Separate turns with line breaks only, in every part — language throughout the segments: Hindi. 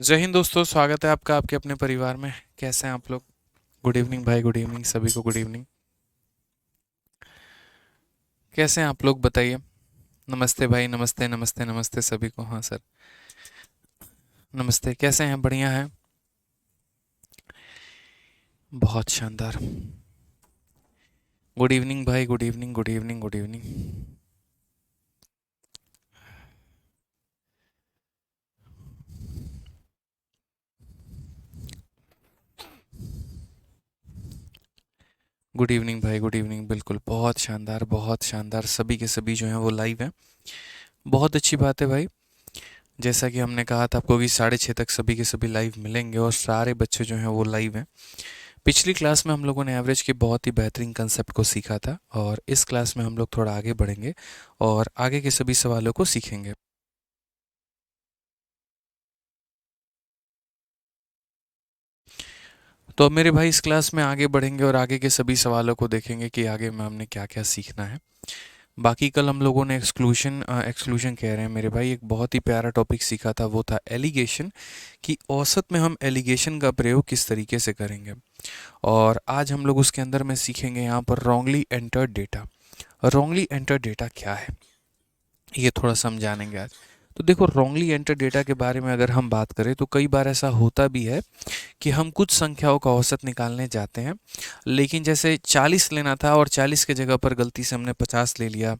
जय हिंद दोस्तों, स्वागत है आपका आपके अपने परिवार में। कैसे हैं आप लोग? गुड इवनिंग भाई, गुड इवनिंग सभी को, गुड इवनिंग। कैसे हैं आप लोग बताइए। नमस्ते भाई, नमस्ते नमस्ते नमस्ते सभी को। हाँ सर, नमस्ते। कैसे हैं? बढ़िया हैं? बहुत शानदार। गुड इवनिंग भाई, good evening, good evening, good evening. Good evening भाई, गुड इवनिंग। बिल्कुल, बहुत शानदार, बहुत शानदार। सभी के सभी जो हैं वो लाइव हैं। बहुत अच्छी बात है भाई। जैसा कि हमने कहा था आपको कि 6:30 तक सभी के सभी लाइव मिलेंगे और सारे बच्चे जो हैं वो लाइव हैं। पिछली क्लास में हम लोगों ने एवरेज के बहुत ही बेहतरीन कंसेप्ट को सीखा था और इस क्लास में हम लोग थोड़ा आगे बढ़ेंगे और आगे के सभी सवालों को सीखेंगे। तो अब मेरे भाई इस क्लास में आगे बढ़ेंगे और आगे के सभी सवालों को देखेंगे कि आगे में हमने क्या क्या सीखना है। बाकी कल हम लोगों ने एक्सक्लूशन एक्सक्लूशन कह रहे हैं मेरे भाई, एक बहुत ही प्यारा टॉपिक सीखा था, वो था एलिगेशन। कि औसत में हम एलिगेशन का प्रयोग किस तरीके से करेंगे। और आज हम लोग उसके अंदर में सीखेंगे यहाँ पर wrongly entered data. Wrongly entered data क्या है ये थोड़ा समझानेंगे आज। तो देखो, रॉन्गली एंटर डेटा के बारे में अगर हम बात करें तो कई बार ऐसा होता भी है कि हम कुछ संख्याओं का औसत निकालने जाते हैं, लेकिन जैसे 40 लेना था और 40 के जगह पर गलती से हमने 50 ले लिया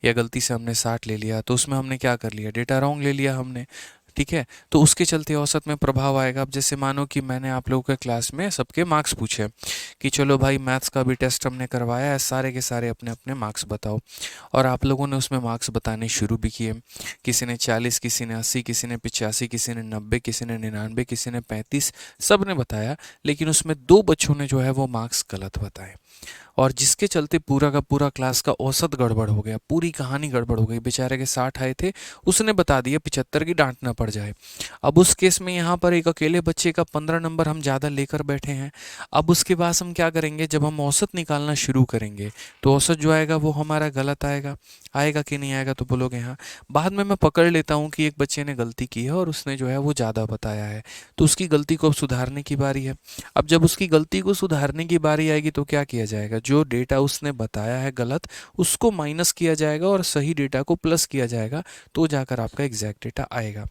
या गलती से हमने 60 ले लिया, तो उसमें हमने क्या कर लिया, डेटा रॉन्ग ले लिया हमने। ठीक है, तो उसके चलते औसत में प्रभाव आएगा। अब जैसे मानो कि मैंने आप लोगों के क्लास में सबके मार्क्स पूछे कि चलो भाई मैथ्स का भी टेस्ट हमने करवाया है, सारे के सारे अपने अपने मार्क्स बताओ। और आप लोगों ने उसमें मार्क्स बताने शुरू भी किए। किसी ने 40, किसी ने 80, किसी ने 85, किसी ने 90, किसी ने 99, किसी ने 35, सब ने बताया। लेकिन उसमें दो बच्चों ने जो है वो मार्क्स गलत बताए और जिसके चलते पूरा का पूरा क्लास का औसत गड़बड़ हो गया, पूरी कहानी गड़बड़ हो गई। बेचारे के 60 आए थे, उसने बता दिया 75 की, डांटना पड़ जाए। अब उस केस में यहाँ पर एक अकेले बच्चे का 15 नंबर हम ज़्यादा लेकर बैठे हैं। अब उसके बाद हम क्या करेंगे, जब हम औसत निकालना शुरू करेंगे तो औसत जो आएगा वो हमारा गलत आएगा। आएगा कि नहीं आएगा तो बोलोगे हाँ। बाद में मैं पकड़ लेता हूँ कि एक बच्चे ने गलती की है और उसने जो है वो ज़्यादा बताया है, तो उसकी गलती को अब सुधारने की बारी है। अब जब उसकी गलती को सुधारने की बारी आएगी तो क्या किया जाएगा, जो डेटा उसने बताया है गलत उसको माइनस किया जाएगा और सही डेटा को प्लस किया जाएगा, तो जाकर आपका एग्जैक्ट डेटा आएगा।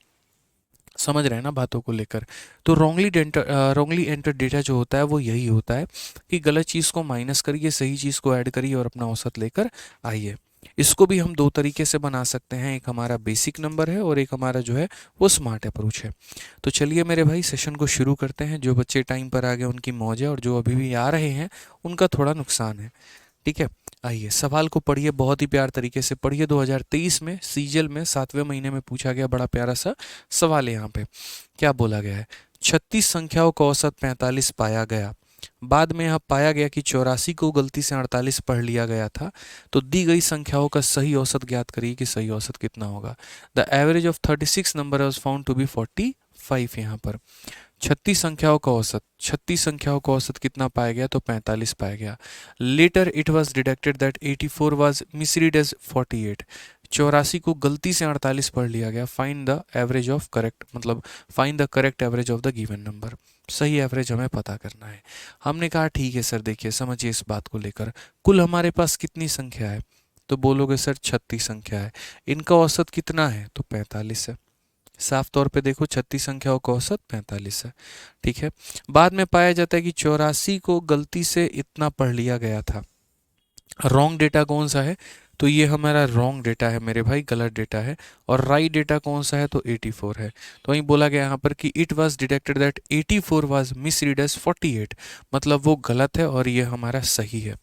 समझ रहे हैं ना बातों को लेकर। तो रॉन्गली एंटर डेटा जो होता है वो यही होता है कि गलत चीज़ को माइनस करिए, सही चीज़ को ऐड करिए और अपना औसत लेकर आइए। इसको भी हम दो तरीके से बना सकते हैं, एक हमारा बेसिक नंबर है और एक हमारा जो है वो स्मार्ट अप्रोच है। तो चलिए मेरे भाई सेशन को शुरू करते हैं। जो बच्चे टाइम पर आ गए उनकी मौज है और जो अभी भी आ रहे हैं उनका थोड़ा नुकसान है। ठीक है, आइए सवाल को पढ़िए, बहुत ही प्यार तरीके से पढ़िए। 2023 में सीजल में 7वें महीने में पूछा गया बड़ा प्यारा सा सवाल है। यहाँ पे क्या बोला गया है, 36 संख्याओं का औसत 45 पाया गया। बाद में यह पाया गया कि 84 को गलती से 48 पढ़ लिया गया था। तो दी गई संख्याओं का सही औसत ज्ञात करिए कि सही औसत कितना होगा। The average of 36 number was found to be 45। यहाँ पर 36 संख्याओं का औसत कितना पाया गया, तो 45 पाया गया। Later it was deducted that 84 was misread as 48। 84 को गलती से 48 पढ़ लिया गया। Find the average of correct, मतलब find the correct average of the given number. सही एवरेज हमें पता करना है। हमने कहा ठीक है सर, देखिए समझिए इस बात को लेकर, कुल हमारे पास कितनी संख्या है, तो बोलोगे सर 36 संख्या है, इनका औसत कितना है, तो 45 है। साफ तौर पे देखो 36 संख्याओं का औसत 45 है। ठीक है, बाद में पाया जाता है कि 84 को गलती से इतना पढ़ लिया गया था। रॉन्ग डेटा कौन सा है, तो ये हमारा रॉन्ग डेटा है मेरे भाई, गलत डेटा है। और राइट डेटा कौन सा है, तो 84 है। तो वहीं बोला गया यहाँ पर कि it was detected that 84 was misread as 48, मतलब वो गलत है और ये हमारा सही है।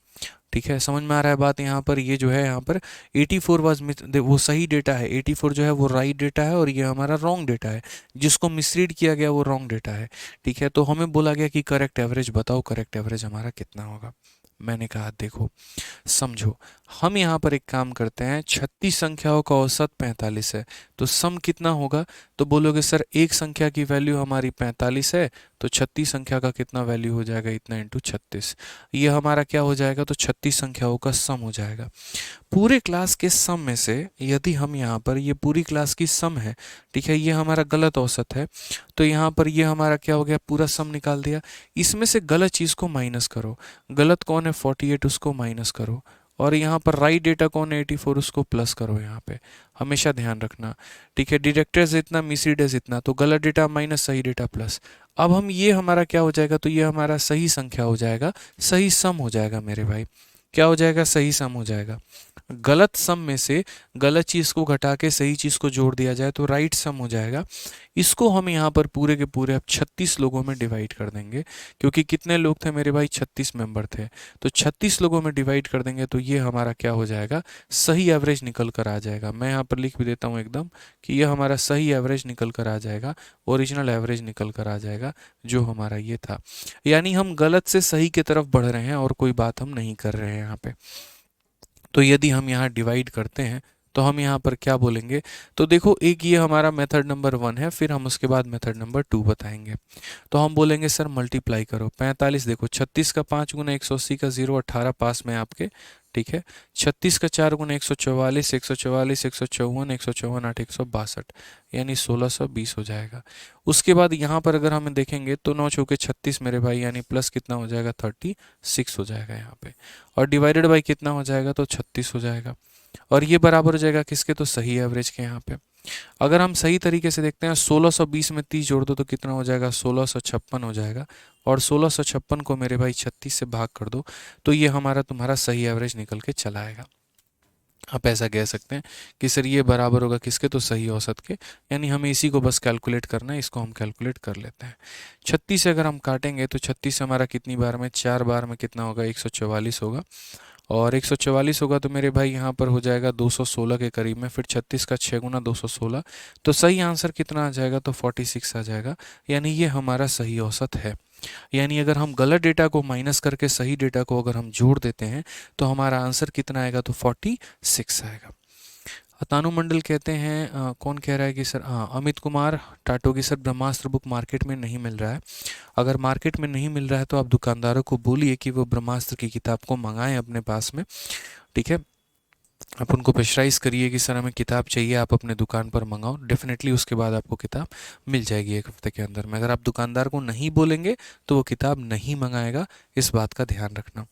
ठीक है, समझ में आ रहा है बात। यहाँ पर ये जो है यहाँ पर 84 वाज वो सही डेटा है, 84 जो है वो राइट डेटा है और ये हमारा रॉन्ग डेटा है, जिसको मिसरीड किया गया वो रॉन्ग डेटा है। ठीक है, तो हमें बोला गया कि करेक्ट एवरेज बताओ, करेक्ट एवरेज हमारा कितना होगा। मैंने कहा देखो समझो, हम यहाँ पर एक काम करते हैं, 36 संख्याओं का औसत 45 है, तो सम कितना होगा, तो बोलोगे सर एक संख्या की वैल्यू हमारी 45 है तो 36 संख्या का कितना वैल्यू हो जाएगा, इतना इंटू 36। ये हमारा क्या हो जाएगा, तो 36 संख्याओं का सम हो जाएगा। पूरे क्लास के सम में से यदि हम यहाँ पर, ये पूरी क्लास की सम है, ठीक है, ये हमारा गलत औसत है, तो यहाँ पर ये हमारा क्या हो गया, पूरा सम निकाल दिया। इसमें से गलत चीज़ को माइनस करो। गलत कौन है, 48, उसको माइनस करो। और यहाँ पर राइट डेटा कौन है, 84, उसको प्लस करो। यहाँ पे हमेशा ध्यान रखना, ठीक है, डिडक्टर्स इतना, मिसरीडर्स इतना, तो गलत डेटा माइनस, सही डेटा प्लस। अब हम, ये हमारा क्या हो जाएगा, तो ये हमारा सही संख्या हो जाएगा, सही सम हो जाएगा मेरे भाई। क्या हो जाएगा, सही सम हो जाएगा। गलत सम में से गलत चीज़ को घटा के सही चीज़ को जोड़ दिया जाए तो राइट सम हो जाएगा। इसको हम यहाँ पर पूरे के पूरे अब 36 लोगों में डिवाइड कर देंगे, क्योंकि कितने लोग थे मेरे भाई, 36 मेंबर थे, तो 36 लोगों में डिवाइड कर देंगे तो ये हमारा क्या हो जाएगा, सही एवरेज निकल कर आ जाएगा। मैं यहाँ पर लिख भी देता हूँ एकदम कि ये हमारा सही एवरेज निकल कर आ जाएगा, ओरिजिनल एवरेज निकल कर आ जाएगा, जो हमारा ये था। यानी हम गलत से सही की तरफ बढ़ रहे हैं और कोई बात हम नहीं कर रहे हैं यहाँ पे। तो यदि हम यहाँ डिवाइड करते हैं तो हम यहाँ पर क्या बोलेंगे, तो देखो, एक ये हमारा मेथड नंबर 1 है, फिर हम उसके बाद मेथड नंबर 2 बताएंगे। तो हम बोलेंगे सर मल्टीप्लाई करो 45, देखो 36 का 5 गुना 180 का 0, 18 पास में आपके, ठीक है। 36 का 4 गुना 144, 144, 154, 154, 8, 162, यानी 1620 हो जाएगा। उसके बाद यहाँ पर अगर हम देखेंगे तो 9 चौके 36 मेरे भाई, यानी प्लस कितना हो जाएगा, 36 हो जाएगा यहाँ पे। और डिवाइडेड बाई कितना हो जाएगा, तो 36 हो जाएगा। और ये बराबर हो जाएगा किसके, तो सही एवरेज के। यहाँ पे अगर हम सही तरीके से देखते हैं, 1620 में 30 जोड़ दो तो कितना हो जाएगा, 1656 हो जाएगा। और 1656 को मेरे भाई 36 से भाग कर दो तो ये हमारा तुम्हारा सही एवरेज निकल के चला आएगा। आप ऐसा कह सकते हैं कि सर ये बराबर होगा किसके, तो सही औसत के। यानी हमें इसी को बस कैलकुलेट करना है, इसको हम कैलकुलेट कर लेते हैं। 36 से अगर हम काटेंगे तो 36 हमारा कितनी बार में, 4 बार में कितना होगा, 144 होगा। और 144 होगा तो मेरे भाई यहाँ पर हो जाएगा 216 के करीब में, फिर 36 का 6 गुना 216, तो सही आंसर कितना आ जाएगा, तो 46 आ जाएगा। यानी ये हमारा सही औसत है। यानी अगर हम गलत डेटा को माइनस करके सही डेटा को अगर हम जोड़ देते हैं तो हमारा आंसर कितना आएगा, तो 46 आएगा। तानु मंडल कहते हैं, कौन कह रहा है कि सर, हाँ, अमित कुमार टाटो की, सर ब्रह्मास्त्र बुक मार्केट में नहीं मिल रहा है। अगर मार्केट में नहीं मिल रहा है तो आप दुकानदारों को बोलिए कि वो ब्रह्मास्त्र की किताब को मंगाएं अपने पास में, ठीक है। आप उनको प्रेशराइज़ करिए कि सर हमें किताब चाहिए, आप अपने दुकान पर मंगाओ, डेफिनेटली उसके बाद आपको किताब मिल जाएगी 1 हफ्ते के अंदर में। अगर आप दुकानदार को नहीं बोलेंगे तो वो किताब नहीं मंगाएगा, इस बात का ध्यान रखना।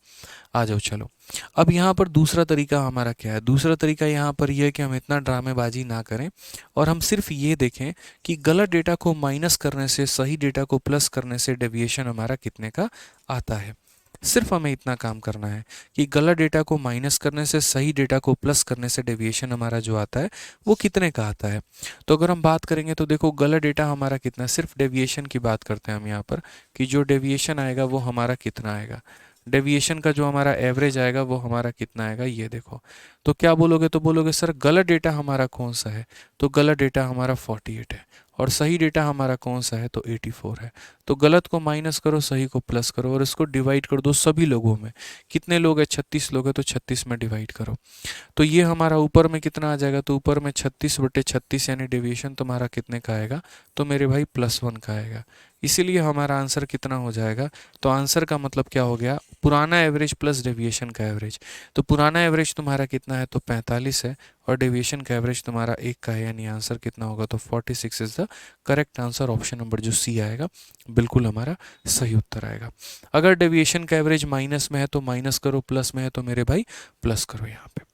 आ जाओ, चलो। अब यहाँ पर दूसरा तरीका हमारा क्या है, दूसरा तरीका यहाँ पर यह है कि हम इतना ड्रामेबाजी ना करें और हम सिर्फ ये देखें कि गलत डेटा को माइनस करने से सही डेटा को प्लस करने से डेविएशन हमारा कितने का आता है। सिर्फ हमें इतना काम करना है कि गलत डेटा को माइनस करने से सही डेटा को प्लस करने से डेविएशन हमारा जो आता है वो कितने का आता है। तो अगर हम बात करेंगे तो देखो, गलत डेटा हमारा कितना, सिर्फ डेविएशन की बात करते हैं हम यहाँ पर कि जो डेविएशन आएगा वो हमारा कितना आएगा। डेविएशन का जो हमारा एवरेज आएगा वो हमारा कितना आएगा, ये देखो। तो क्या बोलोगे, तो बोलोगे सर गलत डेटा हमारा कौन सा है, तो गलत डेटा हमारा 48 है। और सही डेटा हमारा कौन सा है, तो 84 है। तो गलत को माइनस करो, सही को प्लस करो और इसको डिवाइड कर दो सभी लोगों में। कितने लोग हैं, 36 लोग हैं, तो 36 में डिवाइड करो। तो ये हमारा ऊपर में कितना आ जाएगा, तो ऊपर में 36/36 यानी डेविएशन तुम्हारा कितने का आएगा, तो मेरे भाई +1 का आएगा। इसीलिए हमारा आंसर कितना हो जाएगा, तो आंसर का मतलब क्या हो गया, पुराना एवरेज प्लस डेविएशन का एवरेज। तो पुराना एवरेज तुम्हारा कितना है, तो 45 है, और डेविएशन का एवरेज तुम्हारा 1 का है, यानी आंसर कितना होगा, तो 46 is the correct answer. Option number जो सी आएगा बिल्कुल हमारा सही उत्तर आएगा। अगर डेविएशन का एवरेज माइनस में है तो माइनस करो, प्लस में है तो मेरे भाई प्लस करो। यहाँ पे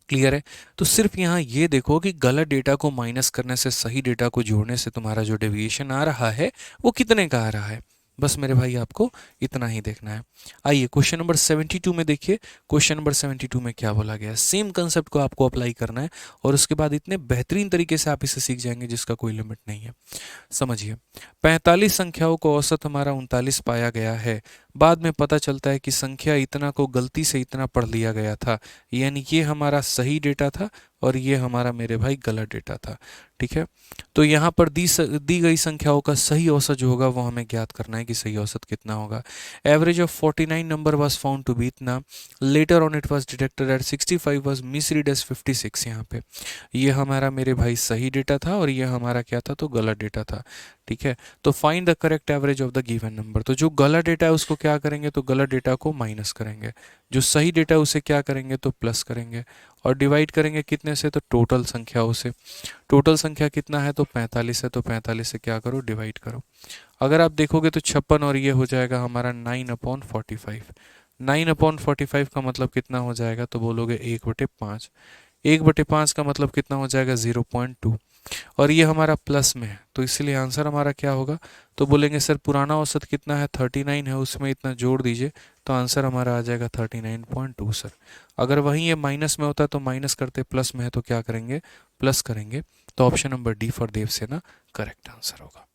क्लियर है। तो सिर्फ यहाँ ये देखो कि गलत डेटा को माइनस करने से सही डेटा को जोड़ने से तुम्हारा जो डेविएशन आ रहा है वो कितने का आ रहा है, बस मेरे भाई आपको इतना ही देखना है। आइए क्वेश्चन नंबर 72 में देखिए। क्वेश्चन नंबर 72 में क्या बोला गया है, सेम कंसेप्ट को आपको अप्लाई करना है और उसके बाद इतने बेहतरीन तरीके से आप इसे सीख जाएंगे जिसका कोई लिमिट नहीं है। समझिए, 45 संख्याओं को औसत हमारा 39 पाया गया है। बाद में पता चलता है कि संख्या इतना को गलती से इतना पढ़ लिया गया था, यानी ये हमारा सही डेटा था और ये हमारा मेरे भाई गलत डेटा था। ठीक है, तो यहाँ पर दी गई संख्याओं का सही औसत जो होगा वो हमें ज्ञात करना है कि सही औसत कितना होगा। Average of 49 number was found to be इतना, later on it was detected at 65 was misread as 56। यहाँ पे ये हमारा मेरे भाई सही डेटा था और ये हमारा क्या था, तो गलत डेटा था। ठीक है। तो find the correct average of the given number, तो जो गलत डेटा है उसको क्या करेंगे, तो गलत डेटा को माइनस करेंगे, जो सही डेटा है उसे क्या करेंगे, तो प्लस करेंगे, और डिवाइड करेंगे कितने से, तो टोटल संख्याओं से। टोटल संख्या कितना है, तो 45 है, तो 45 से क्या करो, डिवाइड करो। अगर आप देखोगे तो 56 और ये हो जाएगा हमारा 9/45। 9/45 का मतलब कितना हो जाएगा, तो बोलोगे 1/5। 1/5 का मतलब कितना हो जाएगा, 0.2। और ये हमारा प्लस में है, तो इसलिए आंसर हमारा क्या होगा, तो बोलेंगे सर पुराना औसत कितना है, 39 है, उसमें इतना जोड़ दीजिए, तो आंसर हमारा आ जाएगा 39.2 सर। अगर वहीं ये माइनस में होता तो माइनस करते, प्लस में है तो क्या करेंगे, प्लस करेंगे। तो ऑप्शन नंबर डी फॉर देव से ना करेक्ट आंसर होगा।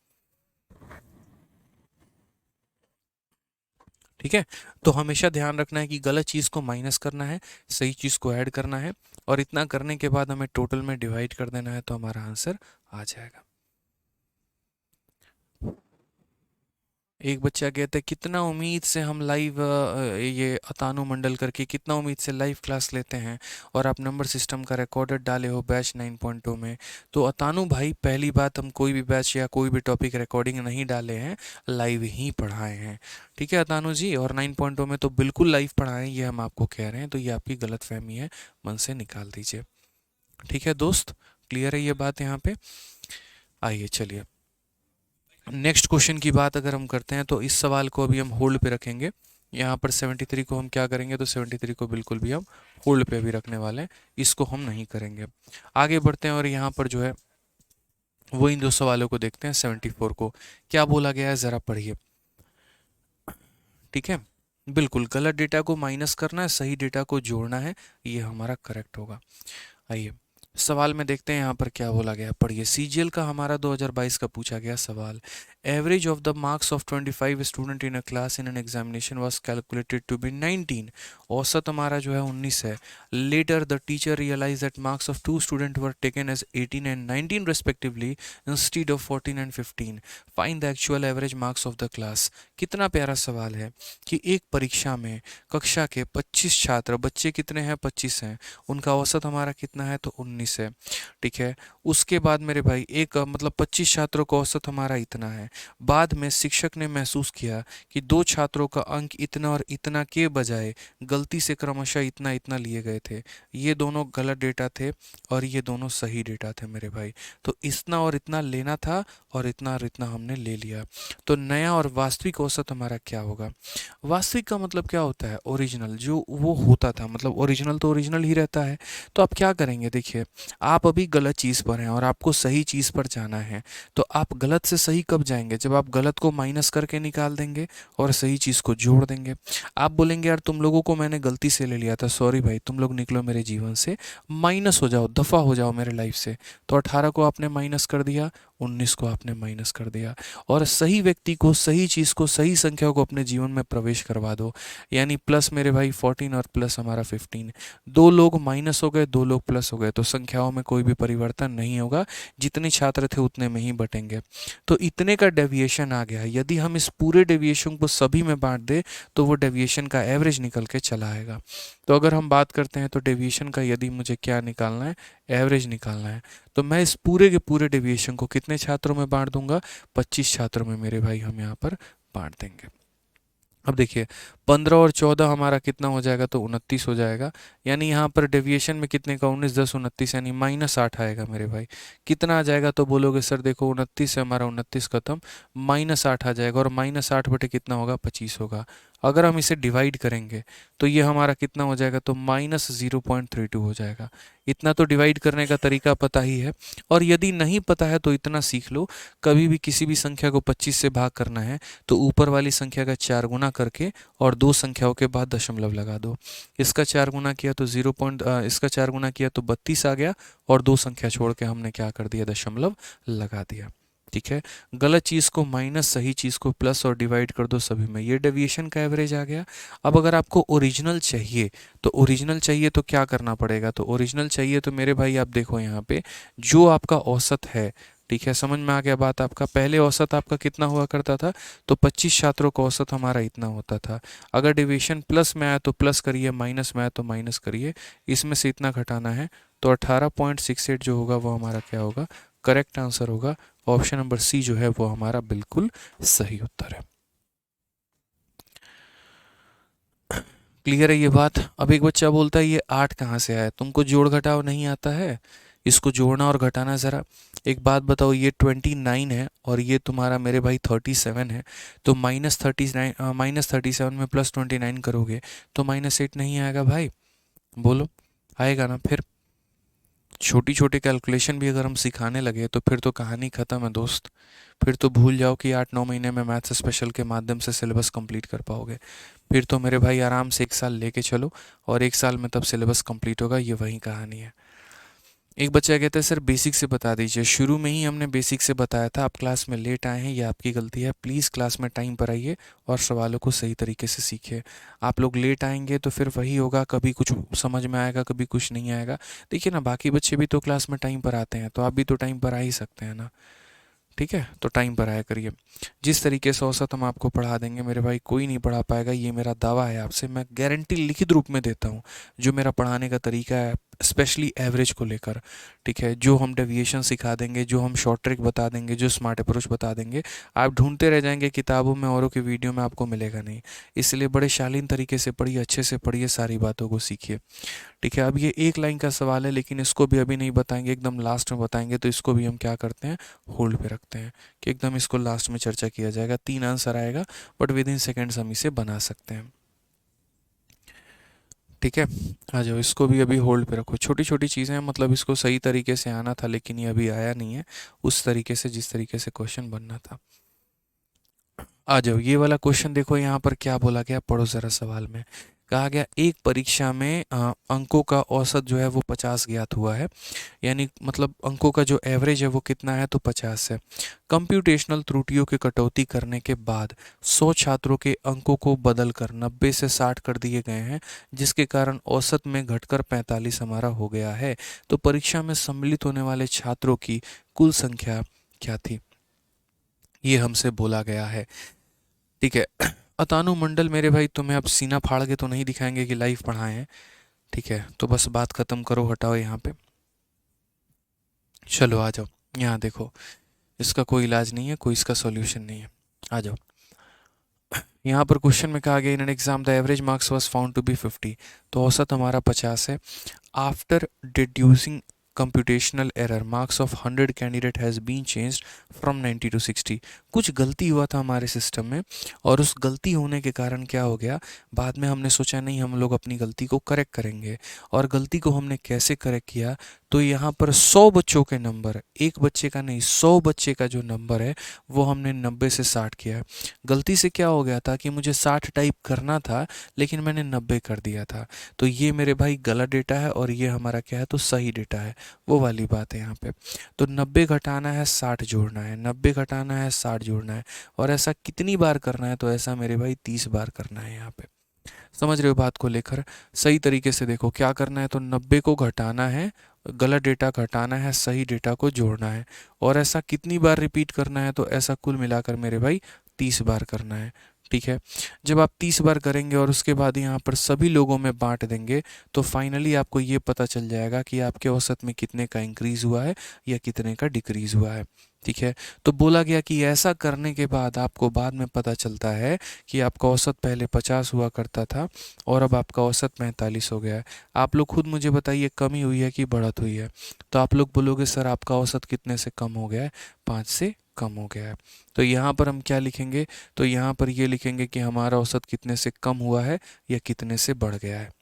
ठीक है। तो हमेशा ध्यान रखना है कि गलत चीज़ को माइनस करना है, सही चीज़ को ऐड करना है, और इतना करने के बाद हमें टोटल में डिवाइड कर देना है, तो हमारा आंसर आ जाएगा। एक बच्चा कहता है कितना उम्मीद से हम लाइव ये अतानु मंडल करके कितना उम्मीद से लाइव क्लास लेते हैं, और आप नंबर सिस्टम का रिकॉर्डेड डाले हो बैच 9.2 में। तो अतानु भाई, पहली बात, हम कोई भी बैच या कोई भी टॉपिक रिकॉर्डिंग नहीं डाले हैं, लाइव ही पढ़ाए हैं। ठीक है अतानु जी, और 9.2 में तो बिल्कुल लाइव पढ़ाए हैं, ये हम आपको कह रहे हैं, तो ये आपकी गलतफहमी है, मन से निकाल दीजिए। ठीक है दोस्त, क्लियर है ये बात यहाँ पे। आइए चलिए नेक्स्ट क्वेश्चन की बात अगर हम करते हैं, तो इस सवाल को अभी हम होल्ड पे रखेंगे। यहाँ पर 73 को हम क्या करेंगे, तो 73 को बिल्कुल भी हम होल्ड पे भी रखने वाले हैं, इसको हम नहीं करेंगे। आगे बढ़ते हैं और यहाँ पर जो है वो इन दो सवालों को देखते हैं। 74 को क्या बोला गया है, ज़रा पढ़िए। ठीक है, बिल्कुल गलत डेटा को माइनस करना है, सही डेटा को जोड़ना है, ये हमारा करेक्ट होगा। आइए सवाल में देखते हैं यहाँ पर क्या बोला गया, पढ़िए। सीजीएल का हमारा 2022 का पूछा गया सवाल। Average of the marks of 25 student in a class in an examination was calculated to be 19। औसत हमारा जो है 19 है। Later the teacher realise that marks of two student were taken as 18 and 19 respectively instead of 14 and 15। Find the actual average marks of the class. कितना प्यारा सवाल है कि एक परीक्षा में कक्षा के 25 छात्र, बच्चे कितने हैं, 25 हैं, उनका औसत हमारा कितना है, तो 19 है। ठीक है, उसके बाद मेरे भाई एक मतलब 25 छात्रों का औसत हमारा इतना है। बाद में शिक्षक ने महसूस किया कि दो छात्रों का अंक इतना और इतना के बजाय गलती से क्रमशः इतना इतना लिए गए थे। ये दोनों गलत डेटा थे और ये दोनों सही डेटा थे मेरे भाई। तो इतना और इतना लेना था और इतना हमने ले लिया। तो नया और वास्तविक औसत हमारा क्या होगा। वास्तविक का मतलब क्या होता है, ओरिजिनल, जो वो होता था, मतलब ओरिजिनल तो ओरिजिनल ही रहता है। तो आप क्या करेंगे, देखिए आप अभी गलत चीज़ पर हैं और आपको सही चीज़ पर जाना है। तो आप गलत से सही कब जाएंगे, जब आप गलत को माइनस करके निकाल देंगे और सही चीज़ को जोड़ देंगे। आप बोलेंगे यार तुम लोगों को मैंने गलती से ले लिया था, सॉरी भाई, तुम लोग निकलो मेरे जीवन से, माइनस हो जाओ, दफ़ा हो जाओ मेरे लाइफ से। तो 18 को आपने माइनस कर दिया, 19 को आपने माइनस कर दिया, और सही व्यक्ति को, सही चीज़ को, सही संख्या को अपने जीवन में प्रवेश करवा दो। यानी प्लस मेरे भाई 14 और प्लस हमारा 15। दो लोग माइनस हो गए, दो लोग प्लस हो गए, तो संख्याओं में कोई भी परिवर्तन नहीं होगा, जितने छात्र थे उतने में ही बटेंगे। तो इतने का डेविएशन आ गया। यदि हम इस पूरे डेविएशन को सभी में बांट दें तो वो डेविएशन का एवरेज निकल के चला आएगा। तो अगर हम बात करते हैं तो डेविएशन का यदि मुझे क्या निकालना है, एवरेज निकालना है, तो मैं इस पूरे के पूरे डेविएशन को कितने छात्रों में बांट दूंगा, 25 छात्रों में मेरे भाई हम यहाँ पर बांट देंगे। अब देखिए 15 और 14 हमारा कितना हो जाएगा, तो 29 हो जाएगा। यानी यहाँ पर डेविएशन में कितने का, 19 10 29, यानी -8 आएगा मेरे भाई। कितना आ जाएगा, तो बोलोगे सर देखो 29 से हमारा 29 खत्म, -8 आ जाएगा, और -8 बटे कितना होगा, 25 होगा। अगर हम इसे डिवाइड करेंगे तो ये हमारा कितना हो जाएगा, तो -0.32 हो जाएगा। इतना तो डिवाइड करने का तरीका पता ही है, और यदि नहीं पता है तो इतना सीख लो, कभी भी किसी भी संख्या को 25 से भाग करना है तो ऊपर वाली संख्या का 4 गुना करके और दो संख्याओं के बाद दशमलव लगा दो। इसका 4 गुना किया तो इसका 4 गुना किया तो 32 आ गया, और दो संख्या छोड़ के हमने क्या कर दिया, दशमलव लगा दिया। ठीक है, गलत चीज़ को माइनस, सही चीज़ को प्लस, और डिवाइड कर दो सभी में, ये डेविएशन का एवरेज आ गया। अब अगर आपको ओरिजिनल चाहिए, तो ओरिजिनल चाहिए तो क्या करना पड़ेगा, तो ओरिजिनल चाहिए तो मेरे भाई आप देखो यहाँ पे जो आपका औसत है, ठीक है, समझ में आ गया बात। आपका पहले औसत आपका कितना हुआ करता था, तो 25 छात्रों का औसत हमारा इतना होता था। अगर डिवीजन प्लस में आया तो प्लस करिए, माइनस में आया तो माइनस करिए, इसमें से इतना घटाना है, तो 18.68 जो होगा वो हमारा क्या होगा, करेक्ट आंसर होगा। ऑप्शन नंबर सी जो है वो हमारा बिल्कुल सही उत्तर है। क्लियर है ये बात? अब एक बच्चा बोलता है ये 8 कहाँ से आया, तुमको जोड़ घटाव नहीं आता है, इसको जोड़ना और घटाना ज़रा। एक बात बताओ, ये 29 है और ये तुम्हारा मेरे भाई 37 है, तो -37 में +29 करोगे तो -8 नहीं आएगा भाई? बोलो, आएगा ना? फिर छोटी छोटी कैलकुलेशन भी अगर हम सिखाने लगे तो फिर तो कहानी ख़त्म है दोस्त। फिर तो भूल जाओ कि 8-9 महीने में मैथ्स स्पेशल के माध्यम से सिलेबस कंप्लीट कर पाओगे। फिर तो मेरे भाई आराम से 1 साल लेके चलो और 1 साल में तब सिलेबस कंप्लीट होगा, ये वही कहानी है। एक बच्चा कहता है सर बेसिक से बता दीजिए। शुरू में ही हमने बेसिक से बताया था, आप क्लास में लेट आए हैं, ये आपकी गलती है। प्लीज़ क्लास में टाइम पर आइए और सवालों को सही तरीके से सीखिए। आप लोग लेट आएंगे तो फिर वही होगा, कभी कुछ समझ में आएगा, कभी कुछ नहीं आएगा। देखिए ना, बाकी बच्चे भी तो क्लास में टाइम पर आते हैं, तो आप भी तो टाइम पर आ ही सकते हैं ना। ठीक है, तो टाइम पर आया करिए। जिस तरीके से औसत हम आपको पढ़ा देंगे मेरे भाई, कोई नहीं पढ़ा पाएगा, ये मेरा दावा है आपसे, मैं गारंटी लिखित रूप में देता हूँ। जो मेरा पढ़ाने का तरीका है स्पेशली एवरेज को लेकर, ठीक है, जो हम डेविएशन सिखा देंगे, जो हम शॉर्ट ट्रिक बता देंगे, जो स्मार्ट अप्रोच बता देंगे, आप ढूंढते रह जाएंगे किताबों में, औरों की वीडियो में आपको मिलेगा नहीं। इसलिए बड़े शालीन तरीके से पढ़िए, अच्छे से पढ़िए, सारी बातों को सीखिए। ठीक है, अब ये एक लाइन का सवाल है लेकिन इसको भी अभी नहीं बताएंगे, एकदम लास्ट में बताएंगे। तो इसको भी हम क्या करते हैं, होल्ड पे रखते हैं कि एकदम इसको लास्ट में चर्चा किया जाएगा। 3 आंसर आएगा बट विद इन सेकेंड्स हम इसे बना सकते हैं। ठीक है, आ जाओ, इसको भी अभी होल्ड पे रखो। छोटी छोटी चीज़ें हैं, मतलब इसको सही तरीके से आना था लेकिन ये अभी आया नहीं है उस तरीके से जिस तरीके से क्वेश्चन बनना था। आ जाओ, ये वाला क्वेश्चन देखो, यहाँ पर क्या बोला गया, पढ़ो ज़रा। सवाल में कहा गया एक परीक्षा में अंकों का औसत जो है वो 50 ज्ञात हुआ है, यानी मतलब अंकों का जो एवरेज है वो कितना है, तो 50 है। कंप्यूटेशनल त्रुटियों की कटौती करने के बाद 100 छात्रों के अंकों को बदलकर 90 से 60 कर दिए गए हैं, जिसके कारण औसत में घटकर 45 हमारा हो गया है। तो परीक्षा में सम्मिलित होने वाले छात्रों की कुल संख्या क्या थी, ये हमसे बोला गया है। ठीक है, अतानु मंडल मेरे भाई, तुम्हें अब सीना फाड़ के तो नहीं दिखाएंगे कि लाइव पढ़ाए हैं। ठीक है, तो बस बात खत्म करो, हटाओ यहाँ पे। चलो आ जाओ, यहाँ देखो, इसका कोई इलाज नहीं है, कोई इसका सॉल्यूशन नहीं है। आ जाओ, यहाँ पर क्वेश्चन में कहा गया in an exam the average marks was found to be 50, तो औसत हमारा 50 है। After deducing computational error marks of 100 candidate has been changed from 90 to 60। कुछ गलती हुआ था हमारे सिस्टम में और उस गलती होने के कारण क्या हो गया, बाद में हमने सोचा नहीं, हम लोग अपनी गलती को करेक्ट करेंगे। और गलती को हमने कैसे करेक्ट किया, तो यहाँ पर 100 बच्चों के नंबर, एक बच्चे का नहीं, 100 बच्चे का जो नंबर है वो हमने 90 से 60 किया। गलती से क्या हो गया था कि मुझे 60 टाइप करना था लेकिन मैंने 90 कर दिया था। तो ये मेरे भाई गलत डेटा है और ये हमारा क्या है, तो सही डेटा है। वो वाली बात है यहाँ पे। तो 90 घटाना है, 60 जोड़ना है, 90 घटाना है, 60 जोड़ना है। और ऐसा कितनी बार करना है, तो ऐसा मेरे भाई 30 बार करना है यहाँ पे। समझ रहे हो बात को लेकर? सही तरीके से देखो क्या करना है, तो 90 को घटाना है, गलत डेटा घटाना है, सही डेटा को जोड़ना है। और ऐसा कितनी बार रिपीट करना है, तो ऐसा कुल मिलाकर मेरे भाई 30 बार करना है। ठीक है, जब आप 30 बार करेंगे और उसके बाद यहाँ पर सभी लोगों में बांट देंगे तो फाइनली आपको ये पता चल जाएगा कि आपके औसत में कितने का इंक्रीज़ हुआ है या कितने का डिक्रीज़ हुआ है। ठीक है, तो बोला गया कि ऐसा करने के बाद आपको बाद में पता चलता है कि आपका औसत पहले 50 हुआ करता था और अब आपका औसत 45 हो गया है। आप लोग खुद मुझे बताइए, कमी हुई है कि बढ़त हुई है? तो आप लोग बोलोगे सर आपका औसत कितने से कम हो गया है, 5 से कम हो गया है। तो यहाँ पर हम क्या लिखेंगे, तो यहाँ पर ये लिखेंगे कि हमारा औसत कितने से कम हुआ है या कितने से बढ़ गया है।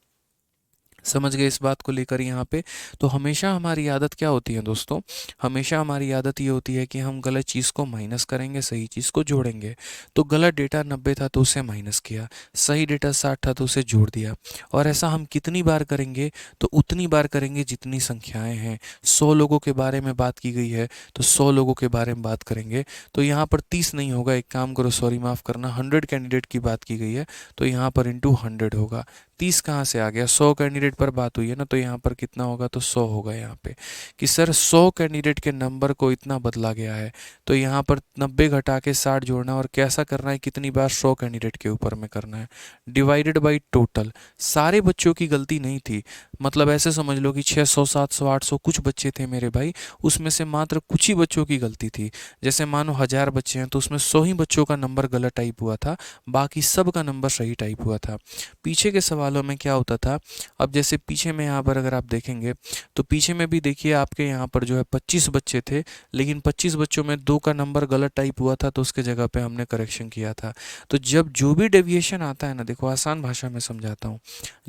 समझ गए इस बात को लेकर यहाँ पे? तो हमेशा हमारी आदत क्या होती है दोस्तों, हमेशा हमारी आदत ये होती है कि हम गलत चीज़ को माइनस करेंगे, सही चीज़ को जोड़ेंगे। तो गलत डेटा 90 था तो उसे माइनस किया, सही डेटा 60 था तो उसे जोड़ दिया। और ऐसा हम कितनी बार करेंगे, तो उतनी बार करेंगे जितनी संख्याएं हैं। 100 लोगों के बारे में बात की गई है तो 100 लोगों के बारे में बात करेंगे। तो यहाँ पर 30 नहीं होगा, एक काम करो, सॉरी माफ़ करना, 100 कैंडिडेट की बात की गई है तो यहाँ पर इंटू 100 होगा। 30 कहाँ से आ गया, 100 कैंडिडेट कैंडिडेट पर बात हुई है ना, तो यहाँ पर कितना होगा, तो 100 होगा यहाँ पे कि सर 100 कैंडिडेट के नंबर को इतना बदला गया है। तो यहाँ पर 90 घटा के 60 जोड़ना और कैसा करना है, कितनी बार 100 कैंडिडेट के ऊपर में करना है, डिवाइडेड बाई टोटल। सारे बच्चों की गलती नहीं थी, मतलब ऐसे समझ लो कि 600 700 800 कुछ बच्चे थे मेरे भाई, उसमें से मात्र कुछ ही बच्चों की गलती थी। जैसे मानो 1000 बच्चे हैं तो उसमें 100 ही बच्चों का नंबर गलत टाइप हुआ था, बाकी सब का नंबर सही टाइप हुआ था। पीछे के सवालों में क्या होता था, अब जैसे पीछे में यहाँ पर अगर आप देखेंगे तो पीछे में भी देखिए आपके यहाँ पर जो है 25 बच्चे थे, लेकिन 25 बच्चों में 2 का नंबर गलत टाइप हुआ था, तो उसके जगह पे हमने करेक्शन किया था। तो जब जो भी डेविएशन आता है ना, देखो आसान भाषा में समझाता हूँ,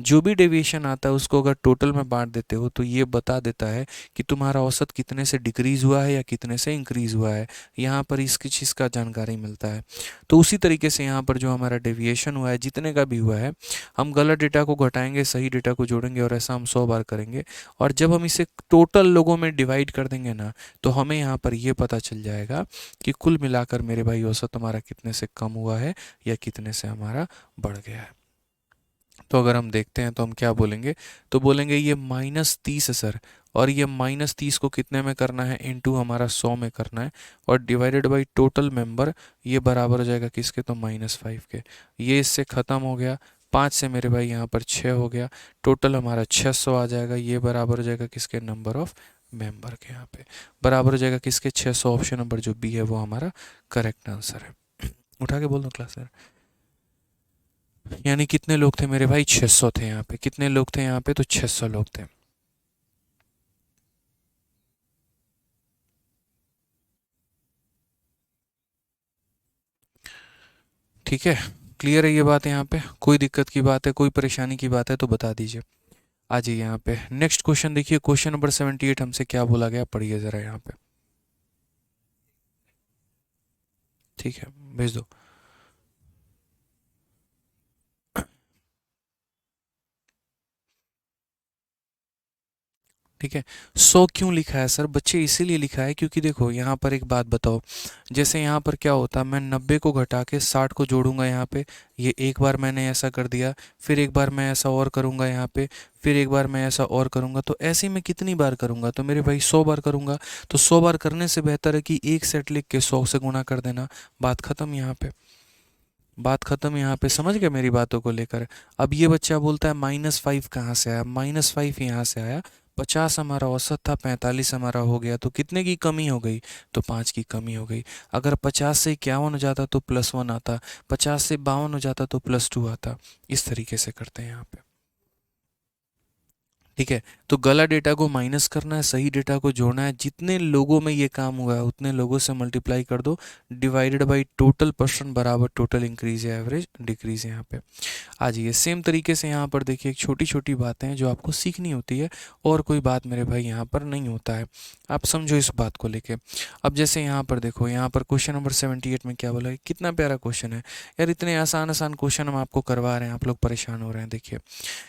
जो भी डेविएशन आता है उसको अगर टोटल में बांट देते हो तो ये बता देता है कि तुम्हारा औसत कितने से डिक्रीज हुआ है या कितने से इंक्रीज हुआ है। यहाँ पर इसकी चीज़ का जानकारी मिलता है। तो उसी तरीके से यहाँ पर जो हमारा डेविएशन हुआ है जितने का भी हुआ है, हम गलत डेटा को घटाएंगे, सही डेटा को जोड़ेंगे और ऐसा हम 100 बार करेंगे। और जब हम इसे टोटल लोगों में डिवाइड कर देंगे ना, तो हमें यहाँ पर ये पता चल जाएगा कि कुल मिलाकर मेरे भाई औसत हमारा कितने से कम हुआ है या कितने से हमारा बढ़ गया है। तो अगर हम देखते हैं तो हम क्या बोलेंगे, तो बोलेंगे ये -30 है सर, और ये -30 को कितने में करना है, इनटू हमारा 100 में करना है, और डिवाइडेड बाई टोटल मेंबर, ये बराबर हो जाएगा किसके, तो -5 के। ये इससे ख़त्म हो गया, 5 से मेरे भाई यहाँ पर 6 हो गया, टोटल हमारा 600 आ जाएगा। ये बराबर हो जाएगा किसके, नंबर ऑफ मेंबर के, यहाँ पे बराबर हो जाएगा किसके, 600। ऑप्शन नंबर जो बी है वो हमारा करेक्ट आंसर है। उठा के बोल दो क्लास सर। यानी कितने लोग थे मेरे भाई, 600 थे यहाँ पे। कितने लोग थे यहाँ पे, तो 600 लोग थे। ठीक है, क्लियर है ये बात, यहाँ पे कोई दिक्कत की बात है, कोई परेशानी की बात है तो बता दीजिए। आ जाइए यहाँ पे नेक्स्ट क्वेश्चन देखिए, क्वेश्चन नंबर 78 हमसे क्या बोला गया, पढ़िए ज़रा यहाँ पे। ठीक है, भेज दो। ठीक है, 100 क्यों लिखा है सर, बच्चे इसीलिए लिखा है क्योंकि देखो यहाँ पर एक बात बताओ, जैसे यहाँ पर क्या होता, मैं 90 को घटा के 60 को जोड़ूंगा यहाँ पे, ये एक बार मैंने ऐसा कर दिया, फिर एक बार मैं ऐसा और करूँगा यहाँ पे, फिर एक बार मैं ऐसा और करूँगा, तो ऐसे में कितनी बार करूँगा, तो मेरे भाई 100 बार करूँगा। तो 100 बार करने से बेहतर है कि एक सेट लिख के 100 से गुणा कर देना, बात ख़त्म यहाँ पे, बात खत्म यहाँ पे। समझ गए मेरी बातों को लेकर। अब ये बच्चा बोलता है -5 कहाँ से आया, -5 यहाँ से आया, 50 हमारा औसत था, 45 हमारा हो गया, तो कितने की कमी हो गई, तो 5 की कमी हो गई। अगर 50 से 51 हो जाता तो +1 आता, 50 से 52 हो जाता तो +2 आता। इस तरीके से करते हैं यहाँ पे। ठीक है, तो गलत डेटा को माइनस करना है, सही डेटा को जोड़ना है, जितने लोगों में ये काम हुआ है उतने लोगों से मल्टीप्लाई कर दो, डिवाइडेड बाय टोटल पर्सन बराबर टोटल इंक्रीज या एवरेज डिक्रीज। यहाँ पे आ जाइए, सेम तरीके से यहाँ पर देखिए, एक छोटी छोटी बातें हैं जो आपको सीखनी होती है, और कोई बात मेरे भाई यहाँ पर नहीं होता है, आप समझो इस बात को लेके। अब जैसे यहाँ पर देखो, यहाँ पर क्वेश्चन नंबर 78 में क्या बोला है, कितना प्यारा क्वेश्चन है यार, इतने आसान आसान क्वेश्चन हम आपको करवा रहे हैं, आप लोग परेशान हो रहे हैं। देखिए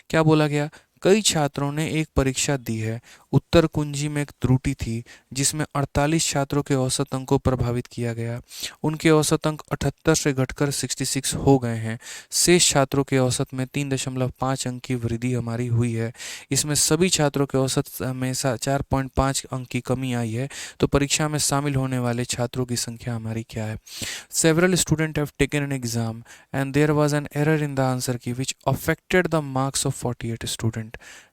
क्या बोला गया, कई छात्रों ने एक परीक्षा दी है, उत्तर कुंजी में एक त्रुटि थी जिसमें 48 छात्रों के औसत अंक को प्रभावित किया गया। उनके औसत अंक 78 से घटकर 66 हो गए हैं। शेष छात्रों के औसत में 3.5 अंक की वृद्धि हमारी हुई है। इसमें सभी छात्रों के औसत में 4.5 अंक की कमी आई है। तो परीक्षा में शामिल होने वाले छात्रों की संख्या हमारी क्या है। Several student have taken an exam and there was an error in the answer key which affected the marks of 48 student.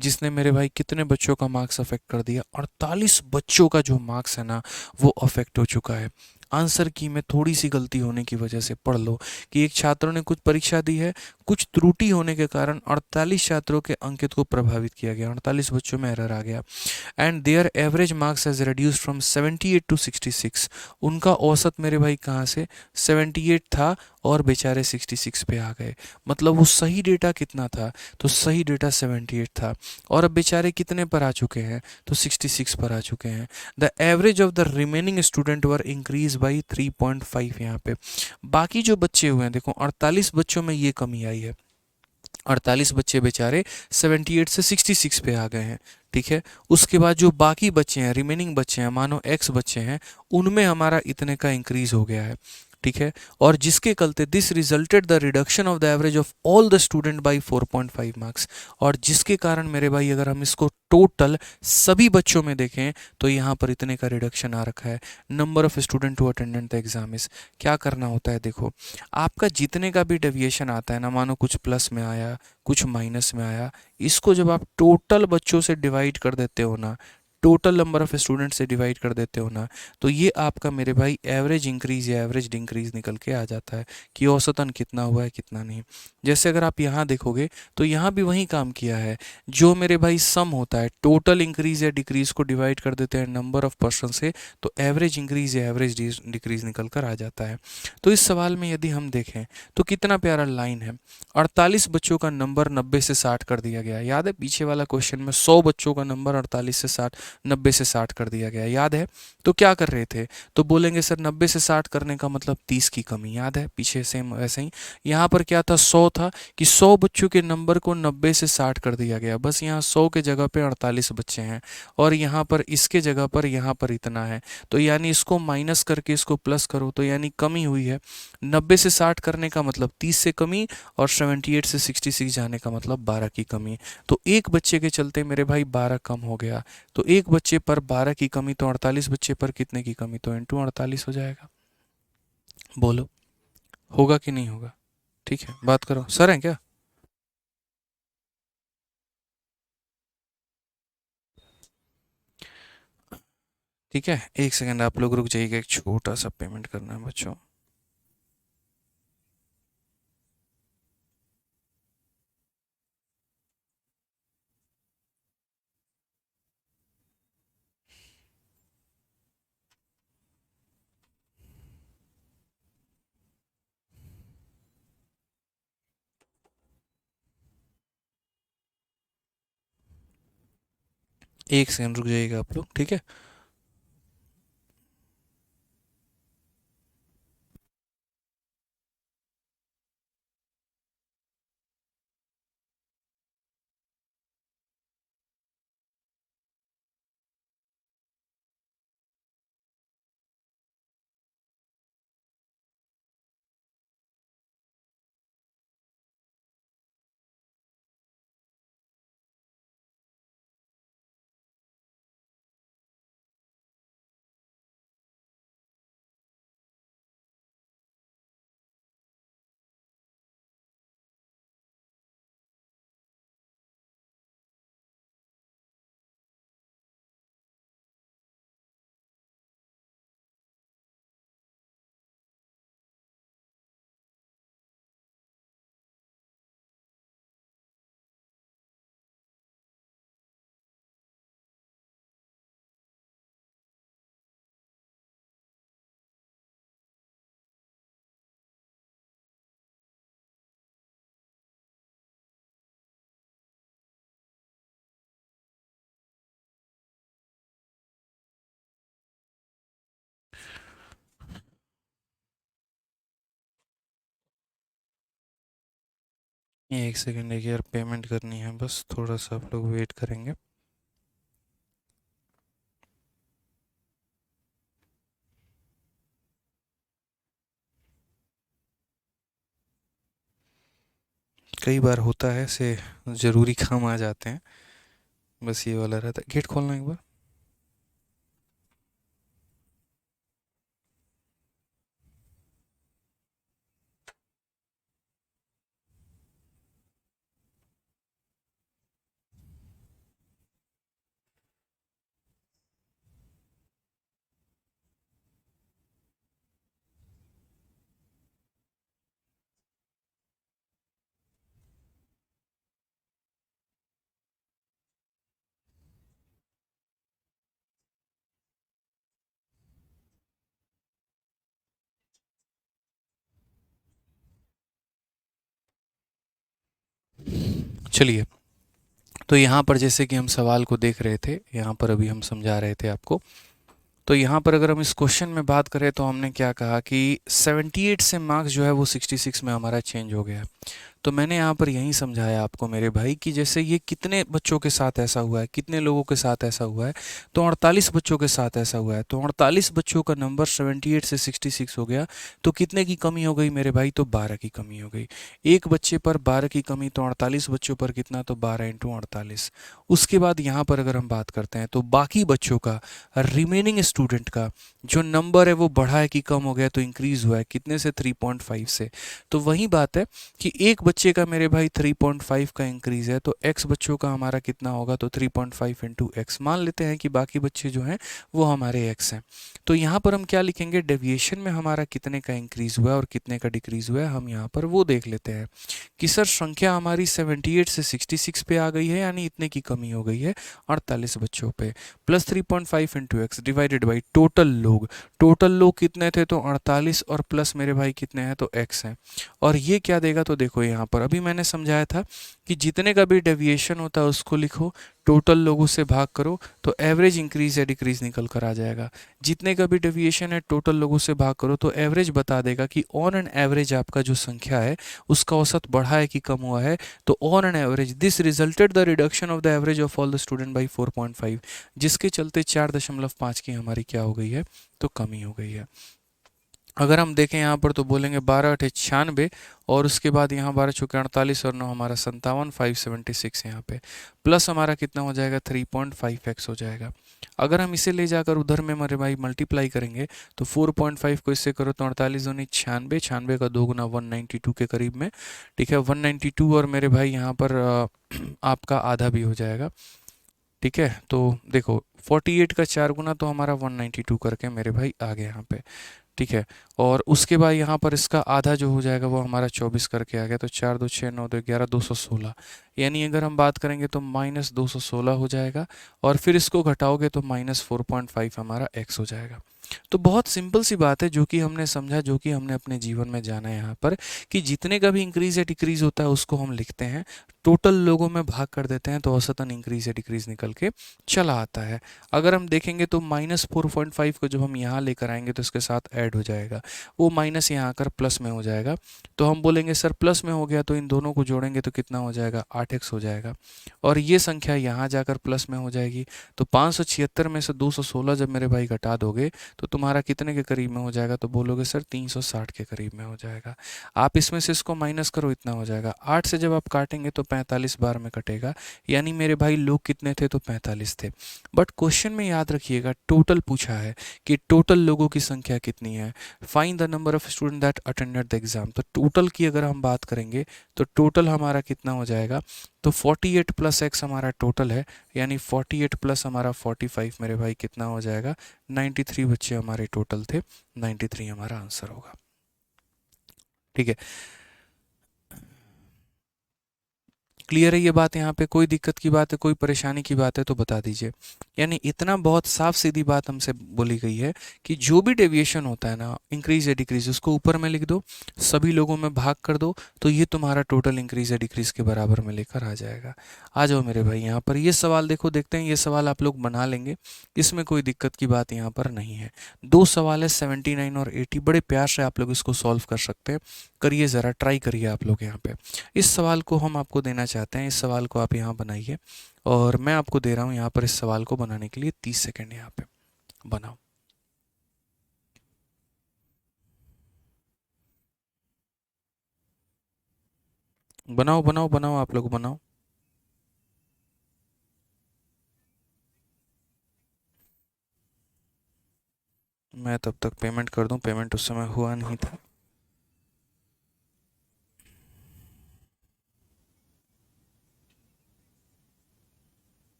जिसने मेरे भाई कितने बच्चों का मार्क्स अफेक्ट कर दिया, 48 बच्चों का जो मार्क्स है ना वो अफेक्ट हो चुका है। आंसर की में थोड़ी सी गलती होने की वजह से, पढ़ लो कि एक छात्रों ने कुछ परीक्षा दी है, कुछ त्रुटि होने के कारण 48 छात्रों के अंकित को प्रभावित किया गया, 48 बच्चों में एरर आ गया। And their average marks has reduced from 78 to 66। उनका औसत मेरे भाई कहाँ से 78 था और बेचारे 66 पे आ गए। मतलब वो सही डेटा कितना था, तो सही डेटा 78 था, और अब बेचारे कितने पर आ चुके हैं, तो 66 पर आ चुके हैं। The average of the remaining student were increase by 3.5। यहाँ पे बाकी जो बच्चे हुए हैं, देखो 48 बच्चों में ये कमी आई है, 48 बच्चे बेचारे 78 से 66 पे आ गए हैं। ठीक है, उसके बाद जो बाकी बच्चे हैं, रिमेनिंग बच्चे हैं, मानो एक्स बच्चे हैं, उनमें हमारा इतने का इंक्रीज हो गया है। ठीक है, और जिसके चलते this resulted the reduction of the average of all the student by 4.5 marks, और जिसके कारण मेरे भाई अगर हम इसको टोटल सभी बच्चों में देखें तो यहाँ पर इतने का रिडक्शन आ रखा है। Number of student who attended the exam is, क्या करना होता है, देखो आपका जितने का भी डेविएशन आता है ना, मानो कुछ प्लस में आया कुछ माइनस में आया, इसको जब आप टोटल बच्चों से डिवाइड कर देते हो ना, टोटल नंबर ऑफ स्टूडेंट से डिवाइड कर देते हो ना, तो ये आपका मेरे भाई एवरेज इंक्रीज या एवरेज डिंक्रीज निकल के आ जाता है कि औसतन कितना हुआ है कितना नहीं। जैसे अगर आप यहाँ देखोगे तो यहाँ भी वही काम किया है, जो मेरे भाई सम होता है टोटल इंक्रीज या डिक्रीज को डिवाइड कर देते हैं नंबर ऑफ पर्सन से, तो एवरेज इंक्रीज या एवरेज डिक्रीज निकल कर आ जाता है। तो इस सवाल में यदि हम देखें तो कितना प्यारा लाइन है, 48 बच्चों का नंबर 90 से 60 कर दिया गया। याद है पीछे वाला क्वेश्चन में 100 बच्चों का नंबर 48 से 60 90 से 60 कर दिया गया, याद है? तो क्या कर रहे थे, तो बोलेंगे सर 90 से 60 करने का मतलब 30 की कमी, याद है पीछे सेम वैसे ही। यहाँ पर क्या था, 100 था कि 100 बच्चों के नंबर को 90 से 60 कर दिया गया, बस यहाँ 100 के जगह पे 48 बच्चे हैं, और यहाँ पर इसके जगह पर यहाँ पर इतना है, तो यानी इसको माइनस करके इसको प्लस करो तो यानी कमी हुई है। 90 से 60 करने का मतलब 30 से कमी, और 78 से 66 जाने का मतलब 12 की कमी। तो एक बच्चे के चलते मेरे भाई 12 कम हो गया, तो एक बच्चे पर 12 की कमी, तो 48 बच्चे पर कितने की कमी, तो इंटू 48 हो जाएगा। बोलो होगा कि नहीं होगा? ठीक है, बात करो, सर हैं क्या? ठीक है, एक सेकंड आप लोग रुक जाइएगा, एक छोटा सा पेमेंट करना है बच्चों। एक सेकंड रुक जाइएगा आप लोग, ठीक है। एक सेकंड, एक यार पेमेंट करनी है, बस थोड़ा सा आप लोग वेट करेंगे। कई बार होता है ऐसे, ज़रूरी काम आ जाते हैं, बस ये वाला रहता है। गेट खोलना एक बार। चलिए, तो यहाँ पर जैसे कि हम सवाल को देख रहे थे, यहाँ पर अभी हम समझा रहे थे आपको, तो यहाँ पर अगर हम इस क्वेश्चन में बात करें तो हमने क्या कहा कि 78 से मार्क्स जो है वो 66 में हमारा चेंज हो गया है। तो मैंने यहाँ पर यही समझाया आपको मेरे भाई कि जैसे ये कितने बच्चों के साथ ऐसा हुआ है, कितने लोगों के साथ ऐसा हुआ है, तो 48 बच्चों के साथ ऐसा हुआ है। तो 48 बच्चों का नंबर 78 से 66 हो गया, तो कितने की कमी हो गई मेरे भाई? तो 12 की कमी हो गई। एक बच्चे पर 12 की कमी, तो 48 बच्चों पर कितना? तो 12 इंटू 48। उसके बाद यहाँ पर अगर हम बात करते हैं तो बाकी बच्चों का, रिमेनिंग स्टूडेंट का जो नंबर है वो बढ़ा है कि कम हो गया? तो इंक्रीज हुआ है। कितने से? 3.5 से। तो वही बात है कि एक बच्चे का मेरे भाई 3.5 का इंक्रीज है, तो x बच्चों का हमारा कितना होगा? तो 3.5 इंटू एक्स। मान लेते हैं कि बाकी बच्चे जो हैं वो हमारे x हैं। तो यहाँ पर हम क्या लिखेंगे? डेविएशन में हमारा कितने का इंक्रीज हुआ है और कितने का डिक्रीज हुआ है, हम यहाँ पर वो देख लेते हैं कि सर संख्या हमारी 78 से 66 पे आ गई है, यानी इतने की कमी हो गई है 48 बच्चों पे। Plus 3.5 into x divided by total लोग। टोटल लोग कितने थे? तो 48, और प्लस मेरे भाई कितने हैं? तो x हैं। और ये क्या देगा? तो देखो यहाँ पर अभी मैंने समझाया था कि जितने का भी डेविएशन होता है उसको लिखो, टोटल लोगों से भाग करो, तो एवरेज इंक्रीज या डिक्रीज निकल कर आ जाएगा। जितने का भी डेविएशन है टोटल लोगों से भाग करो, तो एवरेज बता देगा कि ऑन एन एवरेज आपका जो संख्या है उसका औसत बढ़ा है कि कम हुआ है। तो on an average this resulted the reduction of the average of all the student by 4.5, जिसके चलते 4.5 की हमारी क्या हो गई है? तो कमी हो गई है। अगर हम देखें यहाँ पर तो बोलेंगे 12×8 = 96, और उसके बाद यहाँ 12×4 = 48, और 9 हमारा 57, 576 यहाँ पे। प्लस हमारा कितना हो जाएगा? 3.5x हो जाएगा। अगर हम इसे ले जाकर उधर में मेरे भाई मल्टीप्लाई करेंगे, तो 4.5 को इससे करो तो 48 दूनी 96, 96 का 2 गुना 192 के करीब में। ठीक है, 192, और मेरे भाई यहाँ पर आपका आधा भी हो जाएगा। ठीक है, तो देखो 48 का 4 गुना तो हमारा 192 करके मेरे भाई आ गया यहाँ पे। ठीक है, और उसके बाद यहाँ पर इसका आधा जो हो जाएगा वो हमारा 24 करके आ गया। तो 4 2 6 9 2 11 216, यानी अगर हम बात करेंगे तो -216 हो जाएगा, और फिर इसको घटाओगे तो -4.5 हमारा x हो जाएगा। तो बहुत सिंपल सी बात है जो कि हमने समझा, जो कि हमने अपने जीवन में जाना है यहाँ पर, कि जितने का भी इंक्रीज या डिक्रीज होता है उसको हम लिखते हैं, टोटल लोगों में भाग कर देते हैं, तो औसतन इंक्रीज या डिक्रीज निकल के चला आता है। अगर हम देखेंगे तो -4.5 को जब हम यहाँ लेकर आएंगे तो इसके साथ ऐड हो जाएगा, वो माइनस यहाँ आकर प्लस में हो जाएगा। तो हम बोलेंगे सर प्लस में हो गया, तो इन दोनों को जोड़ेंगे तो कितना हो जाएगा? 8x हो जाएगा, और ये संख्या यहाँ जाकर प्लस में हो जाएगी। तो 576 में से 216 जब मेरे भाई घटा दोगे तो तुम्हारा कितने के करीब में हो जाएगा? तो बोलोगे सर 360 के करीब में हो जाएगा। आप इसमें से इसको माइनस करो, इतना हो जाएगा। 8 से जब आप काटेंगे तो 45 बार में कटेगा, यानी मेरे भाई लोग कितने थे? तो 45 थे। बट क्वेश्चन में याद रखिएगा टोटल पूछा है कि टोटल लोगों की संख्या कितनी है। Find the number of student that attended the exam. तो टोटल की अगर हम बात करेंगे तो टोटल हमारा कितना हो जाएगा? तो 48 प्लस एक्स हमारा टोटल है, यानी 48 प्लस हमारा 45 मेरे भाई कितना हो जाएगा? 93 बच्चे हमारे टोटल थे। 93 हमारा आंसर होगा। ठीक है, क्लियर है ये बात? यहाँ पे कोई दिक्कत की बात है, कोई परेशानी की बात है तो बता दीजिए। यानी इतना बहुत साफ सीधी बात हमसे बोली गई है कि जो भी डेविएशन होता है ना, इंक्रीज या डिक्रीज, उसको ऊपर में लिख दो, सभी लोगों में भाग कर दो, तो ये तुम्हारा टोटल इंक्रीज या डिक्रीज के बराबर में लेकर आ जाएगा। आ जाओ मेरे भाई यहाँ पर, ये सवाल देखो, देखते हैं ये सवाल आप लोग बना लेंगे, इसमें कोई दिक्कत की बात यहाँ पर नहीं है। दो सवाल है 79 और 80, बड़े प्यार से आप लोग इसको सॉल्व कर सकते हैं। करिए ज़रा, ट्राई करिए आप लोग यहाँ पे। इस सवाल को हम आपको देना चाहते हैं, इस सवाल को आप यहाँ बनाइए, और मैं आपको दे रहा हूँ यहाँ पर इस सवाल को बनाने के लिए 30 सेकेंड। यहाँ पे बनाओ। बनाओ बनाओ बनाओ, आप लोग बनाओ। मैं तब तक पेमेंट कर दूं, पेमेंट उस समय हुआ नहीं था।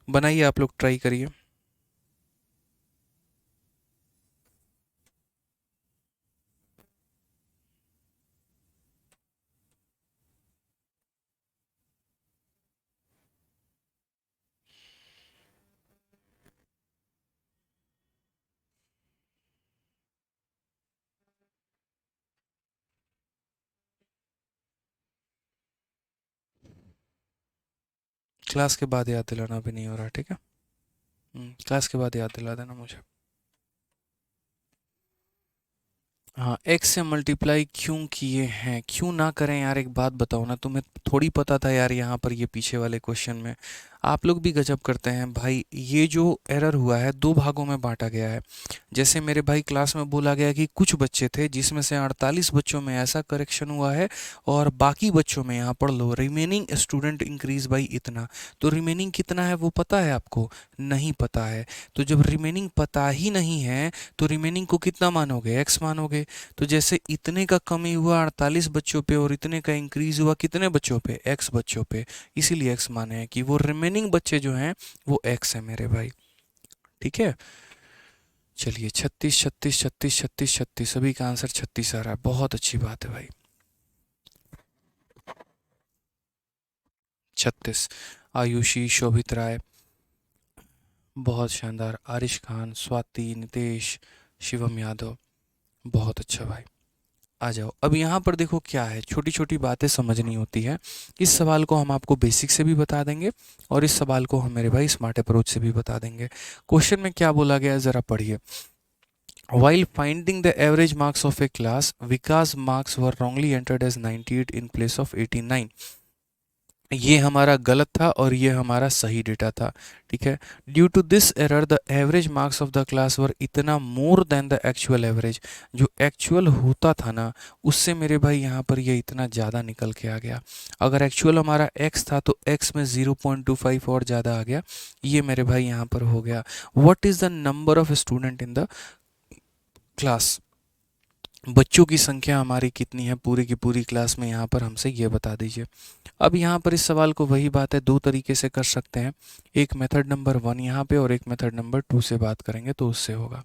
बनाइए आप लोग, ट्राई करिए। क्लास के बाद याद दिलाना, भी नहीं हो रहा, ठीक है? क्लास के बाद याद दिला देना मुझे। हाँ, एक्स से मल्टीप्लाई क्यों किए हैं, क्यों ना करें यार, एक बात बताओ ना, तुम्हें थोड़ी पता था यार यहाँ पर ये पीछे वाले क्वेश्चन में। आप लोग भी गजब करते हैं भाई, ये जो एरर हुआ है दो भागों में बांटा गया है। जैसे मेरे भाई क्लास में बोला गया कि कुछ बच्चे थे जिसमें से 48 बच्चों में ऐसा करेक्शन हुआ है और बाकी बच्चों में, यहाँ पढ़ लो, रिमेनिंग स्टूडेंट इंक्रीज बाई इतना। तो रिमेनिंग कितना है वो पता है आपको? नहीं पता है। तो जब रिमेनिंग पता ही नहीं है तो रिमेनिंग को कितना मानोगे, एक्स मानोगे। तो जैसे इतने का कमी हुआ 48 बच्चों पे और इतने का इंक्रीज हुआ कितने बच्चों पे, एक्स बच्चों पे, इसीलिए एक्स माने हैं कि वो रिमेनिंग बच्चे जो हैं वो एक्स है मेरे भाई। ठीक है, चलिए 36 36 36 36 36, सभी का आंसर 36 आ रहा है, बहुत अच्छी बात है भाई। 36। आयुषी, शोभित राय, बहुत शानदार, आरिश खान, स्वाति, नितेश, शिवम यादव, बहुत अच्छा भाई। आ जाओ, अब यहाँ पर देखो क्या है, छोटी छोटी बातें समझनी होती है। इस सवाल को हम आपको बेसिक से भी बता देंगे और इस सवाल को हम मेरे भाई स्मार्ट अप्रोच से भी बता देंगे। क्वेश्चन में क्या बोला गया है ज़रा पढ़िए। While finding the average marks of a class, Vikas marks were wrongly entered as 98 in place of 89। ये हमारा गलत था और ये हमारा सही डेटा था। ठीक है, due to this error the average marks of the class were इतना more than the actual average. जो एक्चुअल होता था ना उससे मेरे भाई यहाँ पर ये इतना ज़्यादा निकल के आ गया। अगर एक्चुअल हमारा x था तो x में 0.25 और ज़्यादा आ गया, ये मेरे भाई यहाँ पर हो गया। What is the number of student in the class, बच्चों की संख्या हमारी कितनी है पूरी की पूरी क्लास में, यहाँ पर हमसे ये बता दीजिए। अब यहाँ पर इस सवाल को वही बात है, दो तरीके से कर सकते हैं। एक मेथड नंबर 1 यहाँ पे और एक मेथड नंबर 2 से बात करेंगे तो उससे होगा।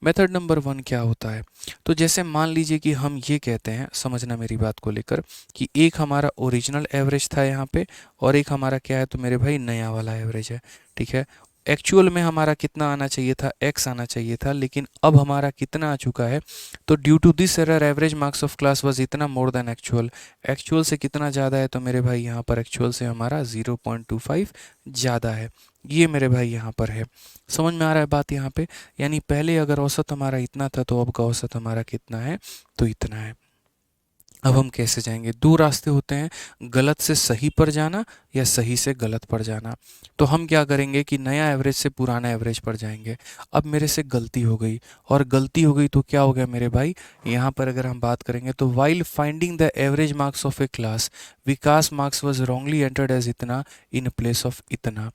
मेथड नंबर 1 क्या होता है, तो जैसे मान लीजिए कि हम ये कहते हैं, समझना मेरी बात को लेकर, कि एक हमारा ओरिजिनल एवरेज था यहाँ पे और एक हमारा क्या है, तो मेरे भाई नया वाला एवरेज है। ठीक है, एक्चुअल में हमारा कितना आना चाहिए था, एक्स आना चाहिए था, लेकिन अब हमारा कितना आ चुका है, तो due to this error average marks of class was इतना मोर देन एक्चुअल। एक्चुअल से कितना ज़्यादा है, तो मेरे भाई यहाँ पर एक्चुअल से हमारा 0.25 ज़्यादा है। ये मेरे भाई यहाँ पर है, समझ में आ रहा है बात यहाँ पे। यानी पहले अगर औसत हमारा इतना था तो अब का औसत हमारा कितना है, तो इतना है। अब हम कैसे जाएंगे, दो रास्ते होते हैं, गलत से सही पर जाना या सही से गलत पर जाना। तो हम क्या करेंगे कि नया एवरेज से पुराना एवरेज पर जाएंगे। अब मेरे से गलती हो गई, और गलती हो गई तो क्या हो गया मेरे भाई, यहाँ पर अगर हम बात करेंगे तो while finding the average marks of a class, Vikas marks was wrongly entered as इतना इन प्लेस ऑफ इतना।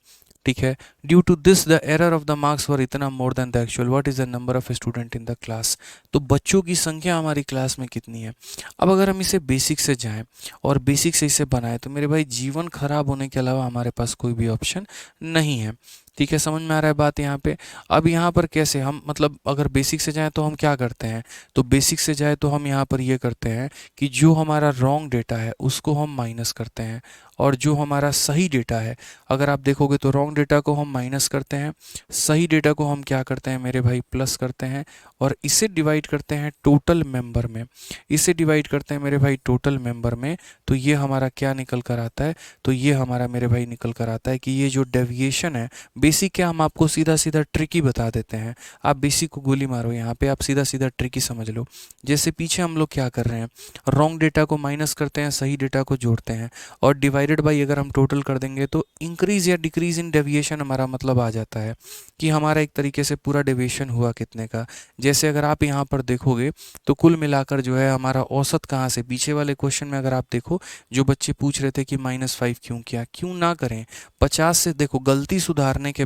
ठीक है, due to this the error of the marks were इतना more than the actual, what is the number of student in the class. तो बच्चों की संख्या हमारी क्लास में कितनी है। अब अगर हम इसे बेसिक से जाएं और बेसिक से इसे बनाएं तो मेरे भाई जीवन खराब होने के अलावा हमारे पास कोई भी ऑप्शन नहीं है। ठीक है, समझ में आ रहा है बात यहाँ पे। अब यहाँ पर कैसे हम, मतलब अगर बेसिक से जाएं तो हम क्या करते हैं, तो बेसिक से जाए तो हम यहाँ पर ये करते हैं कि जो हमारा रॉन्ग डेटा है उसको हम माइनस करते हैं, और जो हमारा सही डेटा है, अगर आप देखोगे तो रॉन्ग डेटा को हम माइनस करते हैं, सही डेटा को हम क्या करते हैं मेरे भाई, प्लस करते हैं, और इसे डिवाइड करते हैं टोटल मेंबर में। इसे डिवाइड करते हैं मेरे भाई टोटल मेंबर में, तो ये हमारा क्या निकल कर आता है, तो ये हमारा मेरे भाई निकल कर आता है कि ये जो डेविएशन है, बेसिक क्या, हम आपको सीधा सीधा ट्रिकी बता देते हैं। आप बेसिक को गोली मारो, यहाँ पे आप सीधा सीधा ट्रिकी समझ लो। जैसे पीछे हम लोग क्या कर रहे हैं, रॉन्ग डेटा को माइनस करते हैं, सही डेटा को जोड़ते हैं, और डिवाइडेड बाई अगर हम टोटल कर देंगे तो इंक्रीज या डिक्रीज इन डेविएशन हमारा मतलब आ जाता है कि हमारा एक तरीके से पूरा डेविएशन हुआ कितने का। जैसे अगर आप यहाँ पर देखोगे तो कुल मिलाकर जो है हमारा औसत कहाँ से, पीछे वाले क्वेश्चन में अगर आप देखो, जो बच्चे पूछ रहे थे कि -5 क्यों किया, क्यों ना करें, 50 से, देखो गलती सुधारने के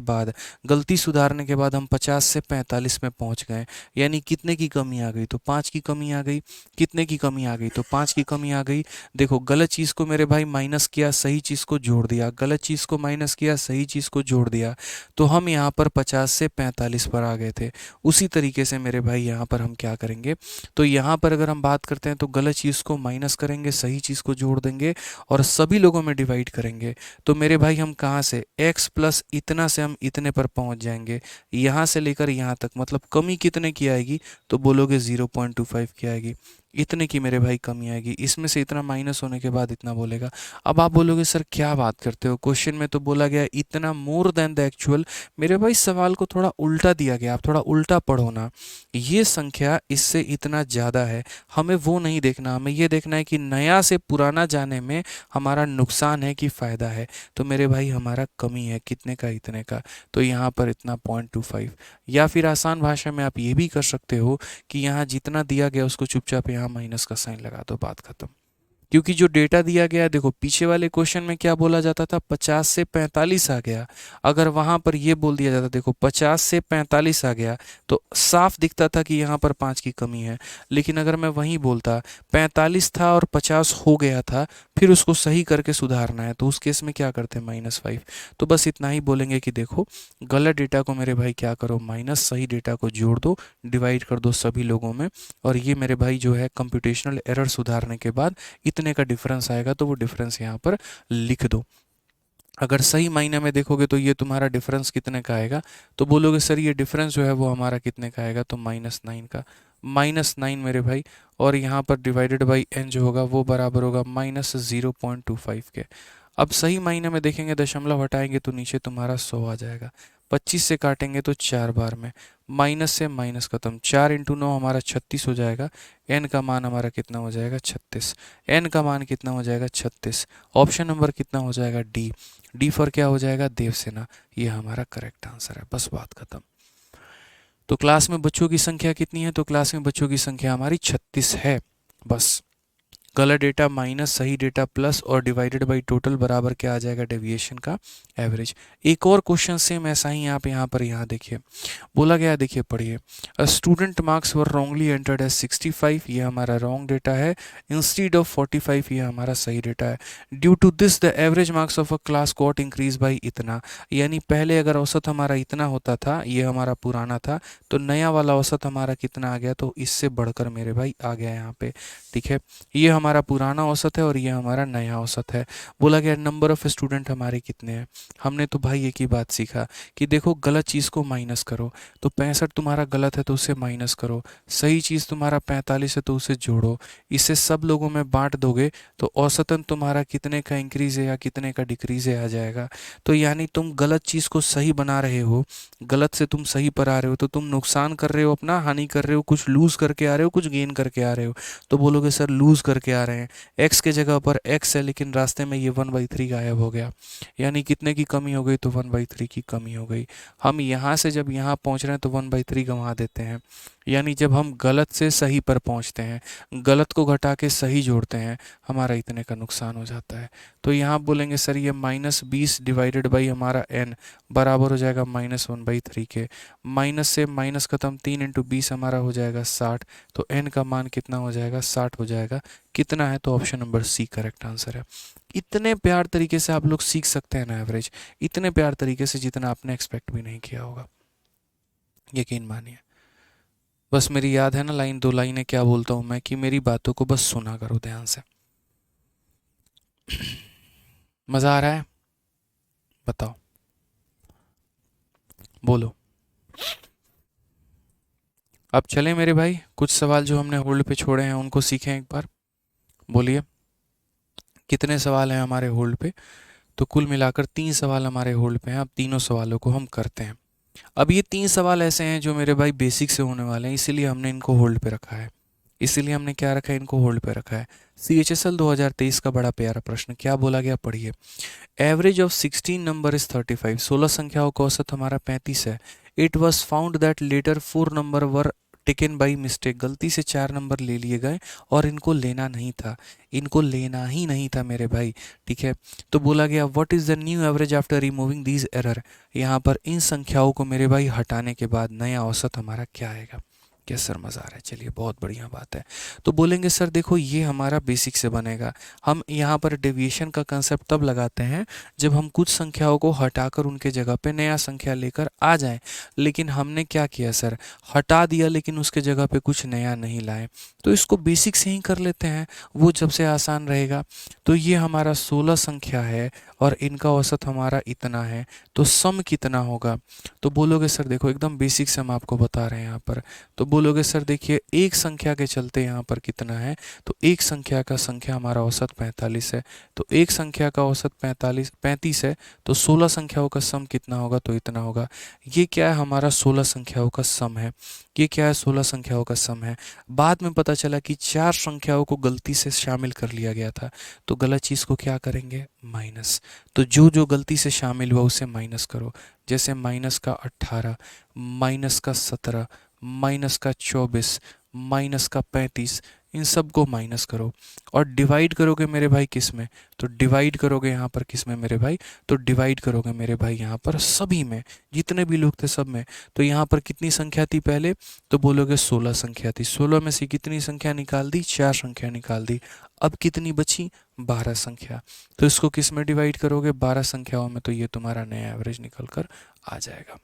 बाद हम 50 से 45 में पहुंच गए, यानी कितने की कमी आ गई, तो 5 की कमी आ गई। कितने की कमी आ गई, तो 5 की कमी आ गई। देखो गलत चीज़ को मेरे भाई माइनस किया, सही चीज़ को जोड़ दिया, गलत चीज़ को माइनस किया, सही चीज़ को जोड़ दिया, तो हम यहाँ पर 50 से 45 पर आ गए थे। उसी तरीके से मेरे भाई यहाँ पर हम क्या करेंगे, तो यहाँ पर अगर हम बात करते हैं तो गलत चीज़ को माइनस करेंगे, सही चीज़ को जोड़ देंगे और सभी लोगों में डिवाइड करेंगे। तो मेरे भाई हम कहाँ से, x प्लस इतना से हम इतने पर पहुँच जाएंगे, यहाँ से लेकर यहाँ तक, मतलब कमी कितने की आएगी, तो बोलोगे 0.25 की आएगी। इतने की मेरे भाई कमी आएगी, इसमें से इतना माइनस होने के बाद इतना बोलेगा। अब आप बोलोगे सर क्या बात करते हो, क्वेश्चन में तो बोला गया इतना मोर देन द एक्चुअल। मेरे भाई सवाल को थोड़ा उल्टा दिया गया, आप थोड़ा उल्टा पढ़ो ना। ये संख्या इससे इतना ज़्यादा है, हमें वो नहीं देखना, हमें ये देखना है कि नया से पुराना जाने में हमारा नुकसान है कि फ़ायदा है। तो मेरे भाई हमारा कमी है कितने का, इतने का, तो यहाँ पर इतना 0.25। या फिर आसान भाषा में आप ये भी कर सकते हो कि यहाँ जितना दिया गया उसको चुपचाप यहाँ माइनस का साइन लगा दो, बात खत्म। क्योंकि जो डेटा दिया गया है, देखो पीछे वाले क्वेश्चन में क्या बोला जाता था, 50 से 45 आ गया। अगर वहां पर ये बोल दिया जाता, देखो 50 से 45 आ गया, तो साफ दिखता था कि यहाँ पर 5 की कमी है। लेकिन अगर मैं वहीं बोलता 45 था और 50 हो गया था, फिर उसको सही करके सुधारना है, तो उस केस में क्या करते हैं, -5। तो बस इतना ही बोलेंगे कि देखो गलत डेटा को मेरे भाई क्या करो, माइनस, सही डेटा को जोड़ दो, डिवाइड कर दो सभी लोगों में। और ये मेरे भाई जो है कंप्यूटेशनल एरर सुधारने के बाद इतने का डिफरेंस आएगा, तो वो डिफरेंस यहाँ पर लिख दो। अगर सही मायने में देखोगे तो ये तुम्हारा डिफरेंस कितने का आएगा, तो बोलोगे सर ये डिफरेंस जो है वो हमारा कितने का आएगा, तो -9 का, -9 मेरे भाई। और यहाँ पर डिवाइडेड बाई n जो होगा वो बराबर होगा -0.25 के। अब सही मायने में देखेंगे, दशमलव हटाएंगे तो नीचे तुम्हारा 100 आ जाएगा, 25 से काटेंगे तो 4 बार में, माइनस से माइनस खत्म, 4 × 9 हमारा 36 हो जाएगा। n का मान हमारा कितना हो जाएगा, 36। n का मान कितना हो जाएगा, 36। ऑप्शन नंबर कितना हो जाएगा, डी। डी फॉर क्या हो जाएगा, देवसेना। ये हमारा करेक्ट आंसर है, बस बात खत्म। तो क्लास में बच्चों की संख्या कितनी है, तो क्लास में बच्चों की संख्या हमारी 36 है, बस। गलत डेटा माइनस, सही डेटा प्लस, और डिवाइडेड बाई टोटल बराबर क्या आ जाएगा, डेविएशन का एवरेज। एक और क्वेश्चन सेम ऐसा ही आप यहाँ पर यहाँ देखिए बोला गया, देखिए पढ़िए। Student marks were wrongly entered as 65, ये हमारा रॉन्ग डेटा है, इंस्टीड ऑफ 45, ये हमारा सही डेटा है। Due to this the average marks of a class got increase by इतना, यानी पहले अगर औसत हमारा इतना होता था, ये हमारा पुराना था, तो नया वाला औसत हमारा कितना आ गया, तो इससे बढ़कर मेरे भाई आ गया यहाँ पे, ठीक है। ये हमारा पुराना औसत है और ये हमारा नया औसत है। बोला गया नंबर ऑफ स्टूडेंट हमारे कितने हैं। हमने तो भाई एक ही बात सीखा कि देखो गलत चीज़ को माइनस करो, तो 65 तुम्हारा गलत है तो उसे माइनस करो, सही चीज़ तुम्हारा 45 है तो उसे जोड़ो, इसे सब लोगों में बांट दोगे तो औसतन तुम्हारा कितने का इंक्रीज है या कितने का डिक्रीज है आ जाएगा। तो यानी तुम गलत चीज़ को सही बना रहे हो, गलत से तुम सही पर आ रहे हो, तो तुम नुकसान कर रहे हो, अपना हानि कर रहे हो, कुछ लूज़ करके आ रहे हो, कुछ गेन करके आ रहे हो। तो बोलोगे सर लूज़ करके आ रहे हैं, x के जगह पर x है लेकिन रास्ते में ये 1/3 गायब हो गया, यानी कितने की कमी हो गई, तो 1/3 की कमी हो गई। हम यहाँ से जब यहाँ पहुँच रहे हैं तो 1/3 गंवा देते हैं, यानी जब हम गलत से सही पर पहुँचते हैं, गलत को घटा के सही जोड़ते हैं, हमारा इतने का नुकसान हो जाता है। तो यहाँ बोलेंगे सर ये -20 डिवाइडेड बाई हमारा n बराबर हो जाएगा -1/3 के। माइनस से माइनस खत्म, 3 × 20 हमारा हो जाएगा 60, तो n का मान कितना हो जाएगा, 60 हो जाएगा। कितना है, तो option number C correct answer है। इतने प्यार तरीके से आप लोग सीख सकते हैं ना एवरेज, इतने प्यार तरीके से जितना आपने एक्सपेक्ट भी नहीं किया होगा, यकीन मानिए। बस मेरी याद है ना लाइन, 2 लाइनें क्या बोलता हूँ मैं, कि मेरी बातों को बस सुना करो ध्यान से। मज़ा आ रहा है, बताओ, बोलो। अब चलें मेरे भाई, कुछ सवाल जो हमने होल्ड पे छोड़े हैं उनको सीखें एक बार। बोलिए कितने सवाल हैं हमारे होल्ड पे, तो कुल मिलाकर 3 सवाल हमारे होल्ड पे हैं। अब तीनों सवालों को हम करते हैं। अब ये 3 सवाल ऐसे हैं जो मेरे भाई बेसिक से होने वाले हैं, इसीलिए हमने इनको होल्ड पे रखा है। इसीलिए हमने क्या रखा है, इनको होल्ड पे रखा है। CHSL 2023 का बड़ा प्यारा प्रश्न, क्या बोला गया पढ़िए। एवरेज ऑफ 16 नंबर इज 35, 16 संख्याओं का औसत हमारा 35 है। It was found that later 4 number were taken by mistake, गलती से 4 नंबर ले लिए गए और इनको लेना नहीं था, इनको लेना ही नहीं था मेरे भाई, ठीक है। तो बोला गया what is the new average after removing these error, यहाँ पर इन संख्याओं को मेरे भाई हटाने के बाद नया औसत हमारा क्या आएगा। क्या सर मज़ा आ रहा है, चलिए बहुत बढ़िया बात है। तो बोलेंगे सर देखो ये हमारा बेसिक से बनेगा। हम यहाँ पर डेविएशन का कंसेप्ट तब लगाते हैं जब हम कुछ संख्याओं को हटाकर उनके जगह पे नया संख्या लेकर आ जाएं। लेकिन हमने क्या किया सर, हटा दिया लेकिन उसके जगह पे कुछ नया नहीं लाए। तो इसको बेसिक से ही कर लेते हैं, वो जब से आसान रहेगा। तो ये हमारा 16 संख्या है और इनका औसत हमारा इतना है, तो सम कितना होगा। तो बोलोगे सर देखो एकदम बेसिक से हम आपको बता रहे हैं यहाँ पर। तो बोलोगे सर देखिए एक संख्या के चलते यहाँ पर कितना है, तो एक संख्या का संख्या हमारा औसत 45 है, तो एक संख्या का औसत 35 है, तो 16 संख्याओं का सम कितना होगा, तो इतना होगा। ये क्या है, हमारा 16 संख्याओं का सम है। ये क्या है, 16 संख्याओं का सम है। बाद में पता चला कि 4 संख्याओं को गलती से शामिल कर लिया गया था, तो गलत चीज़ को क्या करेंगे, माइनस। तो जो जो गलती से शामिल हुआ उसे माइनस करो। जैसे माइनस का 18, माइनस का 17, माइनस का 24, माइनस का 35, इन सब को माइनस करो। और डिवाइड करोगे मेरे भाई किस में, तो डिवाइड करोगे यहाँ पर किस में मेरे भाई, तो डिवाइड करोगे मेरे भाई यहाँ पर सभी में, जितने भी लोग थे सब में। तो यहाँ पर कितनी संख्या थी पहले, तो बोलोगे 16 संख्या थी। 16 में से कितनी संख्या निकाल दी, 4 संख्या निकाल दी। अब कितनी बची, 12 संख्या। तो इसको किस में डिवाइड करोगे, 12 संख्याओं में, तो ये तुम्हारा नया एवरेज निकल कर आ जाएगा।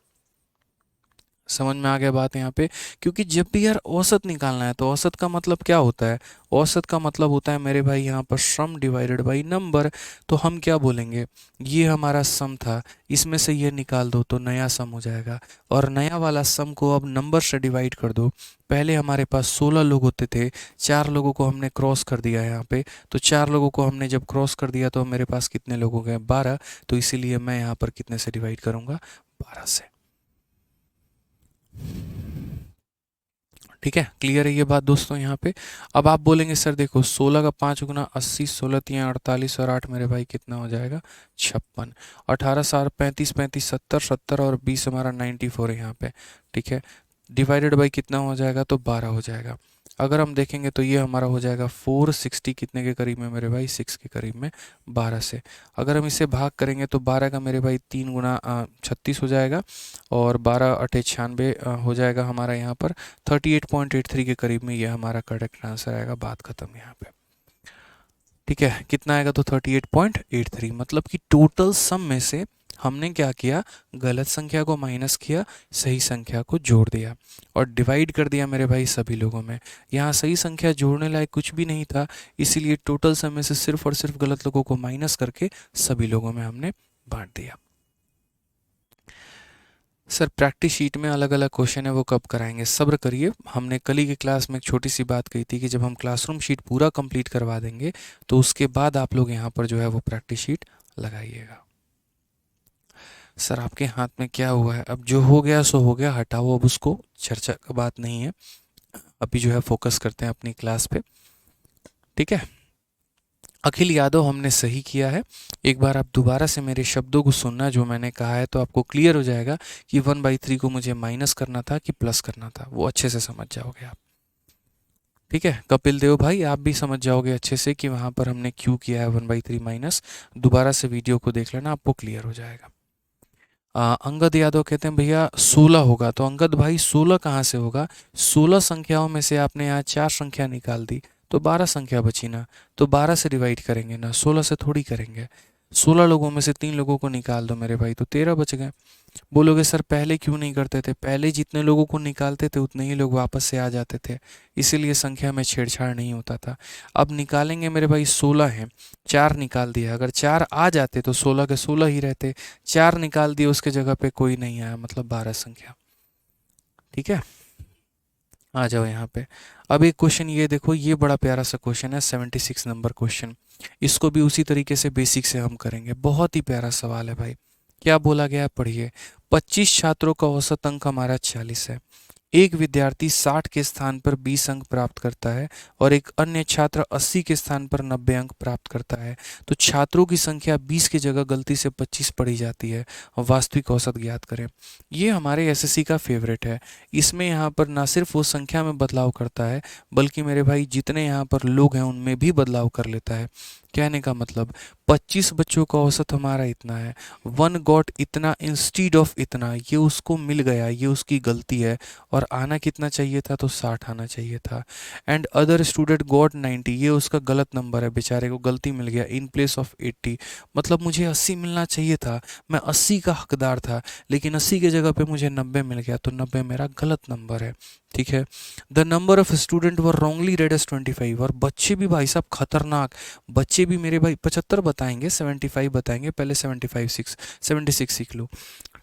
समझ में आ गया बात यहाँ पे। क्योंकि जब भी यार औसत निकालना है तो औसत का मतलब क्या होता है, औसत का मतलब होता है मेरे भाई यहाँ पर सम डिवाइडेड बाई नंबर। तो हम क्या बोलेंगे, ये हमारा सम था, इसमें से ये निकाल दो तो नया सम हो जाएगा। और नया वाला सम को अब नंबर से डिवाइड कर दो। पहले हमारे पास 16 लोग होते थे, 4 लोगों को हमने क्रॉस कर दिया है यहाँ पे, तो 4 लोगों को हमने जब क्रॉस कर दिया तो मेरे पास कितने लोग हो गए, 12। तो इसीलिए मैं यहाँ पर कितने से डिवाइड करूँगा, 12 से। ठीक है, क्लियर है ये बात दोस्तों यहाँ पे। अब आप बोलेंगे सर देखो 16 का 5 गुना 80, 16 तियाँ 48 और 8 मेरे भाई कितना हो जाएगा, 56। 18 4 35, 35 70, 70 और 20 हमारा 94 है यहाँ पे। ठीक है, डिवाइडेड बाई कितना हो जाएगा, तो 12 हो जाएगा। अगर हम देखेंगे तो ये हमारा हो जाएगा 460 कितने के करीब में मेरे भाई, 6 के करीब में, 12 से। अगर हम इसे भाग करेंगे तो 12 का मेरे भाई 3 गुना 36 हो जाएगा, और 12 अठे 96 हो जाएगा हमारा यहाँ पर 38.83 के करीब में। ये हमारा करेक्ट आंसर आएगा, बात खत्म यहाँ पे। ठीक है, कितना आएगा, तो 38.83। मतलब कि टोटल सम में से हमने क्या किया, गलत संख्या को माइनस किया, सही संख्या को जोड़ दिया और डिवाइड कर दिया मेरे भाई सभी लोगों में। यहाँ सही संख्या जोड़ने लायक कुछ भी नहीं था, इसीलिए टोटल सम में से सिर्फ और सिर्फ गलत लोगों को माइनस करके सभी लोगों में हमने बांट दिया। सर प्रैक्टिस शीट में अलग अलग क्वेश्चन है, वो कब कराएंगे, सब्र करिए। हमने कल ही की क्लास में एक छोटी सी बात कही थी कि जब हम क्लासरूम शीट पूरा कंप्लीट करवा देंगे तो उसके बाद आप लोग यहाँ पर जो है वो प्रैक्टिस शीट लगाइएगा। सर आपके हाथ में क्या हुआ है, अब जो हो गया सो हो गया, हटाओ, अब उसको, चर्चा का बात नहीं है। अभी जो है फोकस करते हैं अपनी क्लास पे। ठीक है, अखिल यादव हमने सही किया है। एक बार आप दोबारा से मेरे शब्दों को सुनना जो मैंने कहा है, तो आपको क्लियर हो जाएगा कि 1/3 को मुझे माइनस करना था कि प्लस करना था, वो अच्छे से समझ जाओगे आप। ठीक है, कपिल देव भाई आप भी समझ जाओगे अच्छे से कि वहाँ पर हमने क्यों किया है 1/3 माइनस। दोबारा से वीडियो को देख लेना, आपको क्लियर हो जाएगा। अंगद यादव कहते हैं भैया 16 होगा, तो अंगद भाई 16 कहाँ से होगा, 16 संख्याओं में से आपने यहाँ 4 संख्या निकाल दी तो 12 संख्या बची ना, तो 12 से डिवाइड करेंगे ना, 16 से थोड़ी करेंगे। 16 लोगों में से 3 लोगों को निकाल दो मेरे भाई, तो 13 बच गए। बोलोगे सर पहले क्यों नहीं करते थे, पहले जितने लोगों को निकालते थे उतने ही लोग वापस से आ जाते थे, इसीलिए संख्या में छेड़छाड़ नहीं होता था। अब निकालेंगे मेरे भाई, 16 हैं, 4 निकाल दिया, अगर 4 आ जाते तो 16 के 16 ही रहते, 4 निकाल दिए उसके जगह पे कोई नहीं आया, मतलब 12 संख्या। ठीक है, आ जाओ यहाँ पे। अब एक क्वेश्चन ये देखो, ये बड़ा प्यारा सा क्वेश्चन है, 76 नंबर क्वेश्चन। इसको भी उसी तरीके से बेसिक से हम करेंगे, बहुत ही प्यारा सवाल है भाई। क्या बोला गया है, पढ़िए। 25 छात्रों का औसत अंक हमारा 40 है। एक विद्यार्थी 60 के स्थान पर 20 अंक प्राप्त करता है और एक अन्य छात्र 80 के स्थान पर 90 अंक प्राप्त करता है। तो छात्रों की संख्या 20 की जगह गलती से 25 पढ़ी जाती है और वास्तविक औसत ज्ञात करें। ये हमारे एसएससी का फेवरेट है। इसमें यहाँ पर ना सिर्फ वो संख्या में बदलाव करता है, बल्कि मेरे भाई जितने यहाँ पर लोग हैं उनमें भी बदलाव कर लेता है। कहने का मतलब 25 बच्चों का औसत हमारा इतना है, 1 गॉट इतना इंस्टीड ऑफ इतना, ये उसको मिल गया, ये उसकी गलती है, और आना कितना चाहिए था, तो 60 आना चाहिए था। एंड अदर स्टूडेंट गॉट 90, ये उसका गलत नंबर है, बेचारे को गलती मिल गया, इन प्लेस ऑफ 80, मतलब मुझे 80 मिलना चाहिए था, मैं 80 का हकदार था, लेकिन 80 की जगह पे मुझे 90 मिल गया, तो 90 मेरा गलत नंबर है। ठीक है, the number of student were wrongly read as 25, और बच्चे भी भाई साहब खतरनाक, बच्चे भी मेरे भाई 75 बताएंगे, 75 बताएंगे, पहले 76 सीख लो।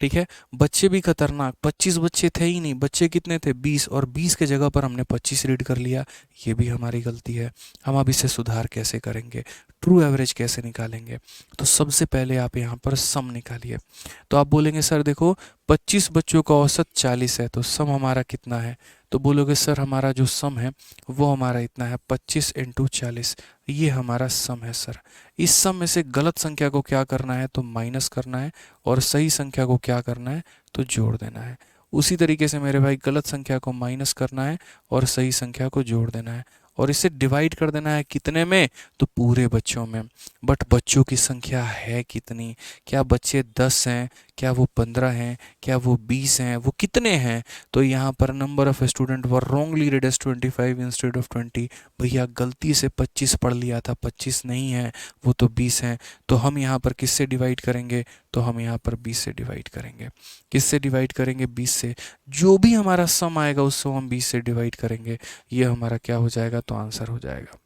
ठीक है। बच्चे भी खतरनाक, 25 बच्चे थे ही नहीं, बच्चे कितने थे 20, और 20 के जगह पर हमने 25 रीड कर लिया। ये भी हमारी गलती है। हम अब इसे सुधार कैसे करेंगे, ट्रू एवरेज कैसे निकालेंगे? तो सबसे पहले आप यहाँ पर सम निकालिए। तो आप बोलेंगे सर देखो 25 बच्चों का औसत 40 है, तो सम हमारा कितना है? तो बोलोगे सर हमारा जो सम है वो हमारा इतना है 25 इंटू 40, ये हमारा सम है सर। इस सम में से गलत संख्या को क्या करना है? तो माइनस करना है, और सही संख्या को क्या करना है? तो जोड़ देना है। उसी तरीके से मेरे भाई गलत संख्या को माइनस करना है और सही संख्या को जोड़ देना है, और इसे डिवाइड कर देना है कितने में? तो पूरे बच्चों में। बट बच्चों की संख्या है कितनी? क्या बच्चे 10 हैं? क्या वो 15 हैं? क्या वो 20 हैं? वो कितने हैं? तो यहाँ पर number of student were wrongly read as 25 instead of 20। भैया गलती से 25 पढ़ लिया था, 25 नहीं है, वो तो 20 हैं। तो हम यहाँ पर किससे डिवाइड करेंगे? तो हम यहाँ पर 20 से डिवाइड करेंगे। किससे डिवाइड करेंगे? 20 से। जो भी हमारा सम आएगा उसको हम 20 से डिवाइड करेंगे। ये हमारा क्या हो जाएगा? तो आंसर हो जाएगा।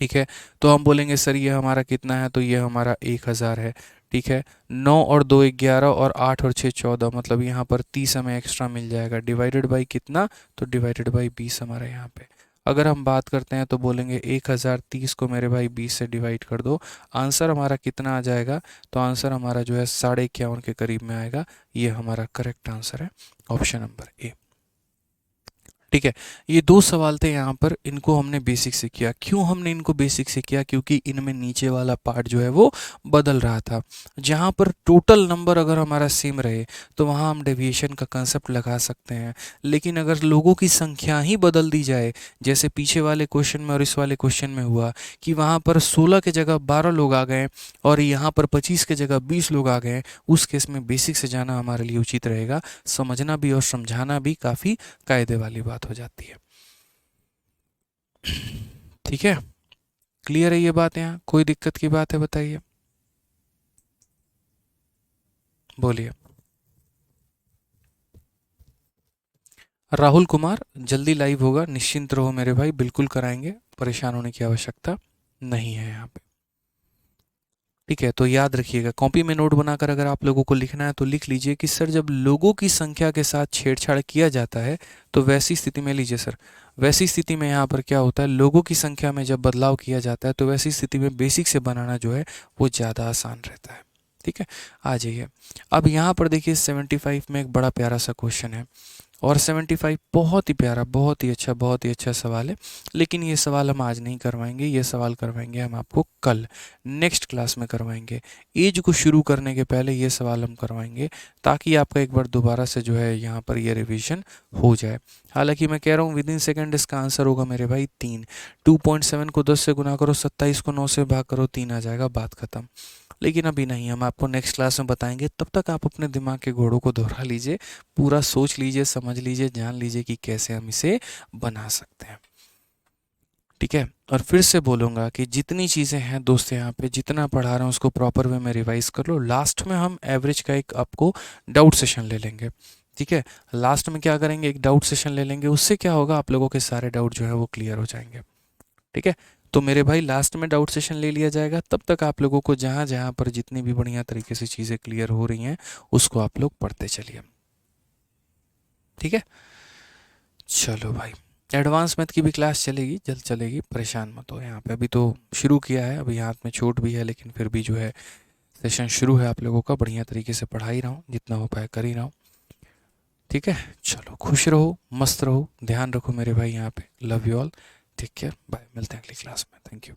ठीक है। तो हम बोलेंगे सर ये हमारा कितना है? तो ये हमारा 1000 है। ठीक है। 9 और 2 11, और 8 और 6 14, मतलब यहाँ पर 30 हमें एक्स्ट्रा मिल जाएगा। डिवाइडेड बाई कितना? तो डिवाइडेड बाई 20 हमारा यहाँ पे। अगर हम बात करते हैं तो बोलेंगे 1030 को मेरे भाई 20 से डिवाइड कर दो। आंसर हमारा कितना आ जाएगा? तो आंसर हमारा जो है 51.5 के करीब में आएगा। ये हमारा करेक्ट आंसर है, ऑप्शन नंबर ए। ठीक है। ये दो सवाल थे यहाँ पर, इनको हमने बेसिक से किया। क्यों हमने इनको बेसिक से किया? क्योंकि इनमें नीचे वाला पार्ट जो है वो बदल रहा था। जहाँ पर टोटल नंबर अगर हमारा सेम रहे तो वहाँ हम डेविएशन का कंसेप्ट लगा सकते हैं, लेकिन अगर लोगों की संख्या ही बदल दी जाए, जैसे पीछे वाले क्वेश्चन में और इस वाले क्वेश्चन में हुआ कि वहाँ पर 16 के जगह 12 लोग आ गए और यहाँ पर 25 के जगह 20 लोग आ गए, उस केस में बेसिक से जाना हमारे लिए उचित रहेगा। समझना भी और समझाना भी काफ़ी कायदे वाली बात हो जाती है। ठीक है, क्लियर है ये बात? यहाँ कोई दिक्कत की बात है बताइए, बोलिए। राहुल कुमार जल्दी लाइव होगा, निश्चिंत रहो मेरे भाई, बिल्कुल कराएंगे, परेशान होने की आवश्यकता नहीं है यहाँ पे। ठीक है, तो याद रखिएगा, कॉपी में नोट बनाकर अगर आप लोगों को लिखना है तो लिख लीजिए कि सर जब लोगों की संख्या के साथ छेड़छाड़ किया जाता है तो वैसी स्थिति में, लीजिए सर, वैसी स्थिति में यहाँ पर क्या होता है, लोगों की संख्या में जब बदलाव किया जाता है तो वैसी स्थिति में बेसिक से बनाना जो है वो ज़्यादा आसान रहता है। ठीक है, आ जाइए। अब यहाँ पर देखिए 75 में एक बड़ा प्यारा सा क्वेश्चन है, और 75 बहुत ही प्यारा, बहुत ही अच्छा सवाल है, लेकिन ये सवाल हम आज नहीं करवाएंगे, ये सवाल करवाएंगे हम आपको कल, नेक्स्ट क्लास में करवाएंगे। एज को शुरू करने के पहले ये सवाल हम करवाएंगे, ताकि आपका एक बार दोबारा से जो है यहाँ पर ये रिवीजन हो जाए। हालांकि मैं कह रहा हूँ विद इन सेकेंड इसका आंसर होगा मेरे भाई 3। 2.7 को 10 से गुना करो, 27 को 9 से भाग करो, 3 आ जाएगा, बात खत्म। लेकिन अभी नहीं, हम आपको नेक्स्ट क्लास में बताएंगे। तब तक आप अपने दिमाग के घोड़ों को दोहरा लीजिए, पूरा सोच लीजिए, समझ लीजिए, जान लीजिए कि कैसे हम इसे बना सकते हैं। ठीक है, और फिर से बोलूँगा कि जितनी चीज़ें हैं दोस्त यहाँ पे, जितना पढ़ा रहे हैं उसको प्रॉपर वे में रिवाइज कर लो। लास्ट में हम एवरेज का एक आपको डाउट सेशन ले लेंगे। ठीक है, लास्ट में क्या करेंगे, एक डाउट सेशन ले लेंगे, उससे क्या होगा, आप लोगों के सारे डाउट जो है वो क्लियर हो जाएंगे। ठीक है, तो मेरे भाई लास्ट में डाउट सेशन ले लिया जाएगा, तब तक आप लोगों को जहाँ जहाँ पर जितनी भी बढ़िया तरीके से चीज़ें क्लियर हो रही हैं उसको आप लोग पढ़ते चलिए। ठीक है, चलो भाई, एडवांस मैथ की भी क्लास चलेगी, जल्द चलेगी, परेशान मत हो। यहाँ पे अभी तो शुरू किया है, अभी हाथ में चोट भी है, लेकिन फिर भी जो है सेशन शुरू है आप लोगों का, बढ़िया तरीके से पढ़ा ही रहा हूँ, जितना हो पाए कर ही रहा हूँ। ठीक है, चलो खुश रहो, मस्त रहो, ध्यान रखो मेरे भाई, यहाँ पे love you all, take care, bye, मिलते हैं अगली क्लास में, थैंक यू।